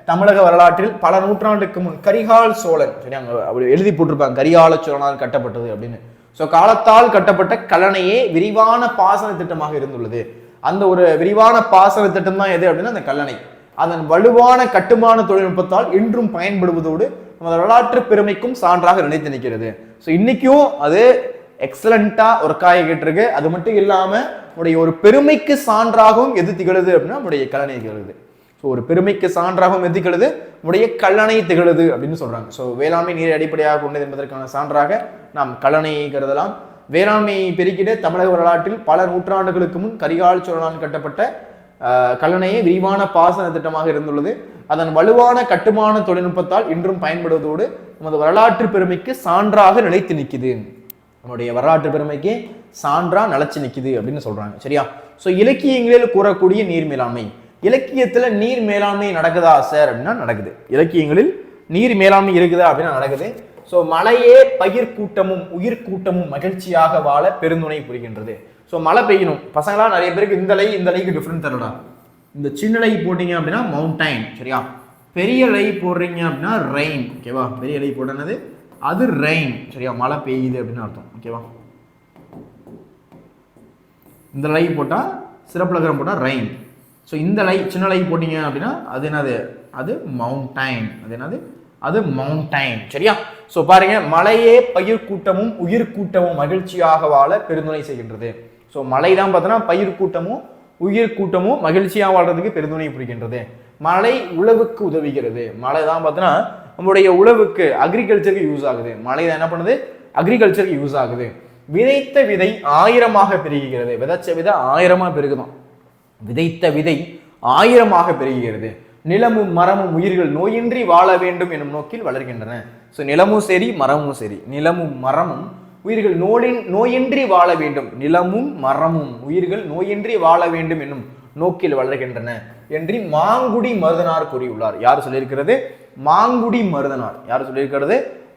தமிழக வரலாற்றில் பல நூற்றாண்டுக்கு முன் கரிகால் சோழன், சரி அங்க அப்படி எழுதி போட்டிருப்பாங்க, கரிகால சோழனால் கட்டப்பட்டது அப்படின்னு. ஸோ காலத்தால் கட்டப்பட்ட கல்லணையே விரிவான பாசன திட்டமாக இருந்துள்ளது. அந்த ஒரு விரிவான பாசன திட்டம் தான் எது அப்படின்னா அந்த கல்லணை. அதன் வலுவான கட்டுமான தொழில்நுட்பத்தால் இன்றும் பயன்படுவதோடு நமது வரலாற்று பெருமைக்கும் சான்றாக நினைத்து நிற்கிறது. ஸோ இன்னைக்கும் அது எக்ஸலண்டா ஒரு காய்கிட்டு இருக்கு. அது மட்டும் இல்லாம உடைய ஒரு பெருமைக்கு சான்றாகவும் எது திகழுது அப்படின்னா நம்முடைய கல்லணை திகழுது. ஸோ ஒரு பெருமைக்கு சான்றாகவும் எது திகழுது? நம்முடைய கல்லணை திகழுது அப்படின்னு சொல்றாங்க. ஸோ வேளாண்மை நீரை அடிப்படையாக கொண்டது என்பதற்கான சான்றாக நாம் கல்லணையை கருதலாம். வேளாண்மையை பெருக்கிட தமிழக வரலாற்றில் பல நூற்றாண்டுகளுக்கு முன் கரிகால் சோழனால் கட்டப்பட்ட கல்லணையே விரிவான பாசன திட்டமாக இருந்துள்ளது. அதன் வலுவான கட்டுமான தொழில்நுட்பத்தால் இன்றும் பயன்படுவதோடு நமது வரலாற்று பெருமைக்கு சான்றாக நிலைத்து நிற்குது. நம்முடைய வரலாற்று பெருமைக்கு சான்றா நிலைச்சு நிக்குது அப்படின்னு சொல்றாங்க. சரியா? ஸோ இலக்கியங்களில் கூறக்கூடிய நீர் மேலாண்மை, இலக்கியத்துல நீர் மேலாண்மை நடக்குதா சார் அப்படின்னா நடக்குது. இலக்கியங்களில் நீர் மேலாண்மை இருக்குதா அப்படின்னா நடக்குது. ஸோ மழையே பயிர் கூட்டமும் உயிர் கூட்டமும் மகிழ்ச்சியாக வாழ பெருந்துணை புரிகின்றது. ஸோ மழை பெய்யணும். பசங்களா நிறைய பேருக்கு இந்த லைக்கு டிஃப்ரெண்ட் தரடா. இந்த சின்ன லை போட்டீங்க அப்படின்னா மவுண்டைன். சரியா? பெரிய லை போடுறீங்க அப்படின்னா ரெயின். ஓகேவா? பெரிய லை போடுறது அது ரெயின். சரியா? மழை பெய்யுது அப்படின்னு அர்த்தம். ஓகேவா? இந்த லை போட்டா சிறப்புலகரம் போட்டா ரெயின். ஸோ இந்த லை சின்ன லை போட்டீங்க அப்படின்னா அது என்னது? அது மவுண்டைன். அது என்னது? அது மவுண்டைன். சரியா? ஸோ பாருங்க, மழையே பயிர் கூட்டமும் உயிர் கூட்டமும் மகிழ்ச்சியாக வாழ பெருந்துணை செய்கின்றது. ஸோ மழை தான் பார்த்தோன்னா பயிர் கூட்டமும் உயிர் கூட்டமும் மகிழ்ச்சியாக வாழ்றதுக்கு பெருந்துணை புரிகின்றது. மழை உழவுக்கு உதவுகிறது. மழை தான் பார்த்தோன்னா நம்மளுடைய உழவுக்கு அக்ரிகல்ச்சருக்கு யூஸ் ஆகுது. மழை தான் என்ன பண்ணுது? அக்ரிகல்ச்சருக்கு யூஸ் ஆகுது. விதைத்த விதை 1000மாக பெருகுகிறது. விதைச்ச விதை 1000மா பெருகுதான். விதைத்த விதை 1000மாக பெருகுகிறது. நிலமும் மரமும் உயிர்கள் நோயின்றி வாழ வேண்டும் எனும் நோக்கில் வளர்கின்றன. ஸோ நிலமும் சரி மரமும் சரி, நிலமும் மரமும் உயிர்கள் நோயின்றி வாழ வேண்டும். நிலமும் மரமும் உயிர்கள் நோயின்றி வாழ வேண்டும் என்னும் நோக்கில் வளர்கின்றன என்று மாங்குடி மருதனார் கூறியுள்ளார். யார் சொல்லியிருக்கிறது? மாங்குடி மருதனார். யார் சொல்லியிருக்கிறது?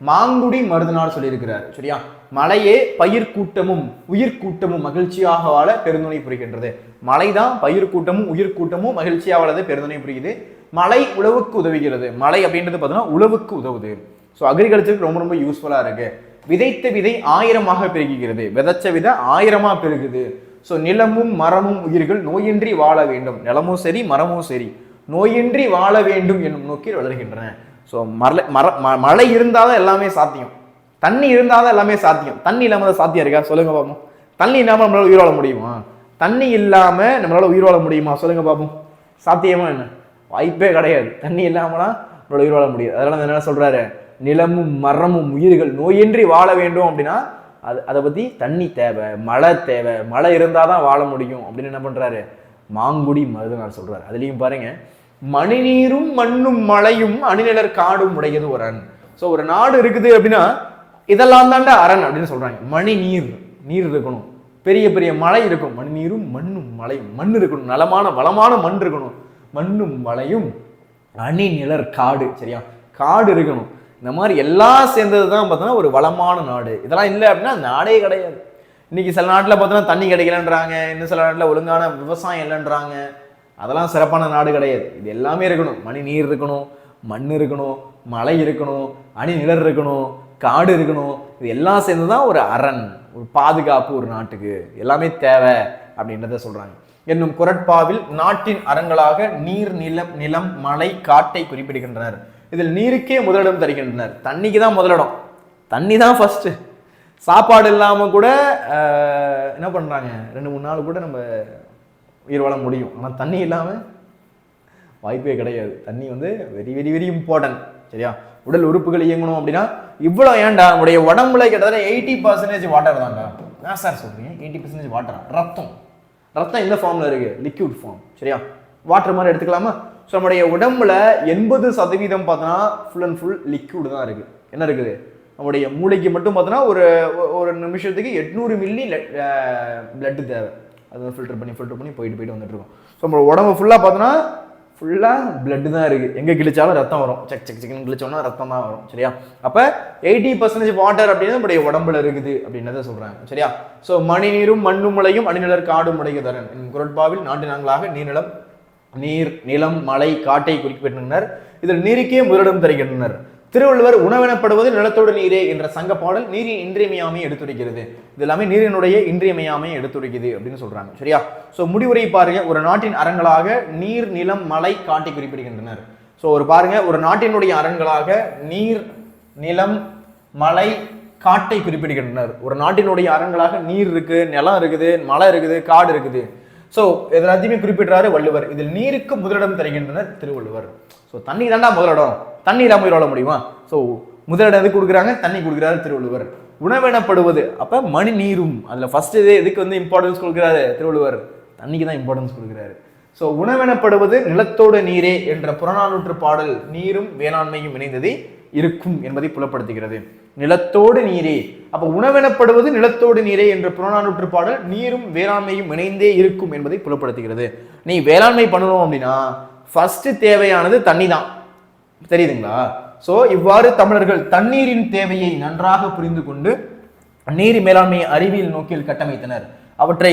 மாங்குடி மருதனார் சொல்லியிருக்கிறார். சரியா? மழையே பயிர் கூட்டமும் உயிர் கூட்டமும் மகிழ்ச்சியாக வாழ பெருந்துணை புரிகின்றது. மழை தான் பயிர் கூட்டமும் உயிர் கூட்டமும் மகிழ்ச்சியாக வாழ பெருந்துணை புரியுது. மழை உழவுக்கு உதவுகிறது. மழை அப்படின்றது பார்த்தோன்னா உழவுக்கு உதவுது. ஸோ அக்ரிகல்ச்சருக்கு ரொம்ப ரொம்ப யூஸ்ஃபுல்லா இருக்கு. விதைத்த விதை 1000மாக பெருகுகிறது. விதைச்ச விதை 1000மா பெருகுது. ஸோ நிலமும் மரமும் உயிர்கள் நோயின்றி வாழ வேண்டும். நிலமும் சரி மரமும் சரி நோயின்றி வாழ வேண்டும் என்னும் நோக்கில் வளர்கின்றன. ஸோ மழை இருந்தாதான் எல்லாமே சாத்தியம். தண்ணி இருந்தாதான் எல்லாமே சாத்தியம். தண்ணி இல்லாம சாத்தியம் இருக்கா? சொல்லுங்க பாப்போம். தண்ணி இல்லாம நம்மளால உயிர் வாழ முடியுமா? தண்ணி இல்லாம நம்மளால உயிர் வாழ முடியுமா? சொல்லுங்க பாப்போம். சாத்தியமா என்ன? வாய்ப்பே கிடையாது. தண்ணி இல்லாமலாம் நம்மளால உயிர் வாழ முடியாது. அதனால என்ன சொல்றாரு? நிலமும் மரமும் உயிர்கள் நோயின்றி வாழ வேண்டும் அப்படின்னா அதை பத்தி தண்ணி தேவை, மழை தேவை. மழை இருந்தாதான் வாழ முடியும் அப்படின்னு என்ன பண்றாரு? மாங்குடி மருதனார் சொல்றாரு. அதுலயும் பாருங்க, மணிநீரும் மண்ணும் மழையும் அணிநிலர் காடும் உடையது ஒரு அரண். ஸோ ஒரு நாடு இருக்குது அப்படின்னா இதெல்லாம் தாண்டா அரண் அப்படின்னு சொல்றாங்க. மணி நீர் இருக்கணும், பெரிய பெரிய மழை இருக்கும். மணி நீரும் மண்ணும் மழையும், மண் இருக்கணும், நலமான வளமான மண் இருக்கணும், மண்ணும் மழையும் அணிநிலர் காடு. சரியா? காடு இருக்கணும். இந்த மாதிரி எல்லாம் சேர்ந்தது தான் பார்த்தோன்னா ஒரு வளமான நாடு. இதெல்லாம் இல்லை அப்படின்னா நாடே கிடையாது. இன்னைக்கு சில நாட்டில் பார்த்தோன்னா தண்ணி கிடைக்கலன்றாங்க, இன்னும் சில நாட்டில் ஒழுங்கான விவசாயம் இல்லைன்றாங்க. அதெல்லாம் சிறப்பான நாடு கிடையாது. இது எல்லாமே இருக்கணும். மணி நீர் இருக்கணும், மண் இருக்கணும், மழை இருக்கணும், அணி நிலர் இருக்கணும், காடு இருக்கணும். இது எல்லாம் சேர்ந்து தான் ஒரு அரண், ஒரு பாதுகாப்பு ஒரு நாட்டுக்கு. எல்லாமே தேவை அப்படின்றத சொல்றாங்க. என்னும் குறட்பாவில் நாட்டின் அறங்களாக நீர் நிலம் மலை காட்டை குறிப்பிடுகின்றனர். இதில் நீருக்கே முதலிடம் தருகின்றனர். தண்ணிக்கு தான் முதலிடம். தண்ணி தான் ஃபர்ஸ்ட். சாப்பாடு இல்லாம கூட என்ன பண்றாங்க, 2-3 நாள் கூட நம்ம உயிர் வாழ முடியும். ஆனா தண்ணி இல்லாம வாய்ப்பே கிடையாது. தண்ணி வெரி வெரி வெரி இம்பார்ட்டன்ட். சரியா? உடல் உறுப்புகள் இயங்கணும் அப்படின்னா இவ்வளவு ஏன்டா உடைய உடம்புல கிட்டத்தட்ட 80% வாட்டர் தான்டா. என்ன சார் சொல்றீங்க? 80% வாட்டர். ரத்தம் இந்த ஃபார்ம்ல இருக்கு, லிக்விட் ஃபார்ம். சரியா? வாட்டர் மாதிரி எடுத்துக்கலாமா? ஸோ நம்முடைய உடம்புல 80% பார்த்தோன்னா ஃபுல் அண்ட் ஃபுல் லிக்விட் தான் இருக்கு. என்ன இருக்குது? நம்முடைய மூளைக்கு மட்டும் பார்த்தோன்னா ஒரு நிமிஷத்துக்கு 800 மில்லி பிளட் தேவை. அது ஃபில்டர் பண்ணி போயிட்டு வந்துட்டு இருக்கும். ஸோ நம்ம உடம்பு ஃபுல்லாக பார்த்தோன்னா ஃபுல்லாக பிளட் தான் இருக்குது. எங்கே கிழிச்சாலும் ரத்தம் வரும். செக் கிழிச்சோம்னா ரத்தம் தான் வரும். சரியா? அப்போ 80% வாட்டர் அப்படின்னு நம்முடைய உடம்புல இருக்குது அப்படின்றத சொல்கிறாங்க. சரியா? ஸோ மணி நீரும் மண்ணும் முளையும் அணிநிலர் காடும் உடையதரன். குறட்பாவில் நாட்டு நாங்களாக நீர் நிலம் மலை காட்டை குறிப்பிட்டனர். இதில் நீருக்கே முதலிடம் தருகின்றனர். திருவள்ளுவர் உணவெனப்படுவது நிலத்தோடு நீரே என்ற சங்க பாடல் நீரின் இன்றியமையாமையை எடுத்துரைக்கிறது. இது எல்லாமே நீரினுடைய இன்றியமையாமையை எடுத்துரைக்குது அப்படின்னு சொல்றாங்க. சரியா? ஸோ முடிவுரை பாருங்க, ஒரு நாட்டின் அறங்களாக நீர் நிலம் மலை காட்டை குறிப்பிடுகின்றனர். ஸோ ஒரு நாட்டினுடைய அறங்களாக நீர் நிலம் மலை காட்டை குறிப்பிடுகின்றனர். ஒரு நாட்டினுடைய அறங்களாக நீர் இருக்கு, நிலம் இருக்குது, மலை இருக்குது, காடு இருக்குது. ஸோ எல்லாத்தையுமே குறிப்பிடுறாரு வள்ளுவர். இதில் நீருக்கு முதலிடம் தருகின்றனர் திருவள்ளுவர். ஸோ தண்ணி தாண்டா முதலிடம். தண்ணி இல்லாமல் உயிர் வாழ முடியுமா? ஸோ முதலிடம் எதுக்கு கொடுக்குறாங்க? தண்ணி கொடுக்குறாரு திருவள்ளுவர். உணவெனப்படுவது அப்ப மணி நீரும், அதுல ஃபர்ஸ்ட் எதுக்கு இம்பார்ட்டன்ஸ் கொடுக்குறாரு திருவள்ளுவர்? தண்ணிக்கு தான் இம்பார்ட்டன்ஸ் கொடுக்குறாரு. ஸோ உணவெனப்படுவது நிலத்தோடு நீரே என்ற புறநானூற்று பாடல் நீரும் வேளாண்மையும் இணைந்ததை இருக்கும் என்பதை புலப்படுத்துகிறது. நிலத்தோடு நீரே, அப்ப உணவெனப்படுவது நிலத்தோடு நீரே என்ற புறநானூற்று பாடல் நீரும் வேளாண்மையும் இணைந்தே இருக்கும் என்பதை புலப்படுத்துகிறது. நீ வேளாண்மை பண்ணணும் அப்படின்னா ஃபர்ஸ்ட் தேவையானது தண்ணி தான், தெரியுதுங்களா? சோ இவ்வாறு தமிழர்கள் தண்ணீரின் தேவையை நன்றாக புரிந்து கொண்டு நீர் மேலாண்மை அறிவியல் நோக்கில் கட்டமைத்தனர். அவற்றை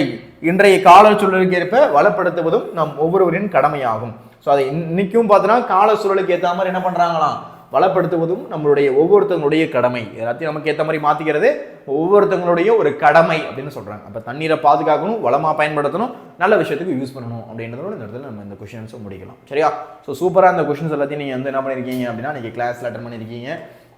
இன்றைய கால சூழலுக்கு ஏற்ப வளப்படுத்துவதும் நம் ஒவ்வொருவரின் கடமையாகும். ஸோ அதை இன்னைக்கும் பார்த்தோன்னா கால சூழலுக்கு ஏற்ற மாதிரி என்ன பண்றாங்களாம், வளப்படுத்துவதும் நம்மளுடைய ஒவ்வொருத்தங்களுடைய கடமை. எல்லாத்தையும் நமக்கு ஏற்ற மாதிரி மாத்திக்கிறது ஒவ்வொருத்தங்களுடைய ஒரு கடமை அப்படின்னு சொல்றாங்க. அப்ப தண்ணீரை பாதுகாக்கணும், வளமா பயன்படுத்தணும், நல்ல விஷயத்துக்கு யூஸ் பண்ணணும் அப்படின்றதோட இந்த இடத்துல நம்ம இந்த கொஸ்டின்ஸை முடிக்கலாம். சரியா? ஸோ சூப்பரா இந்த கொஸ்டின்ஸ் எல்லாத்தையும் நீங்க வந்து என்ன பண்ணிருக்கீங்க அப்படின்னா நீங்க கிளாஸ்ல அட்டன் பண்ணிருக்கீங்க.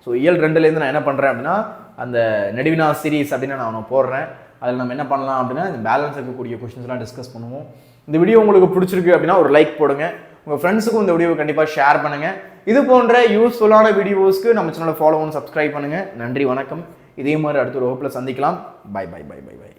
ஸோ இயல் 2லேருந்து நான் என்ன பண்றேன் அப்படின்னா அந்த நெடுவினா சீரீஸ் அப்படின்னு நான் போடுறேன். அதில் நம்ம என்ன பண்ணலாம் அப்படின்னா இந்த பேலன்ஸ் இருக்கக்கூடிய கொஸ்டின்ஸ்லாம் டிஸ்கஸ் பண்ணுவோம். இந்த வீடியோ உங்களுக்கு பிடிச்சிருக்கு அப்படின்னா ஒரு லைக் போடுங்க, உங்கள் ஃப்ரெண்ட்ஸுக்கும் இந்த வீடியோவை கண்டிப்பாக ஷேர் பண்ணுங்க. இது போன்ற யூஸ்ஃபுல்லான வீடியோஸ்க்கு நம்ம சேனலை ஃபாலோ பண்ணி சப்ஸ்கிரைப் பண்ணுங்க. நன்றி, வணக்கம். இதே மாதிரி அடுத்த ஒரு வகுப்பில் சந்திக்கலாம். Bye bye bye bye by.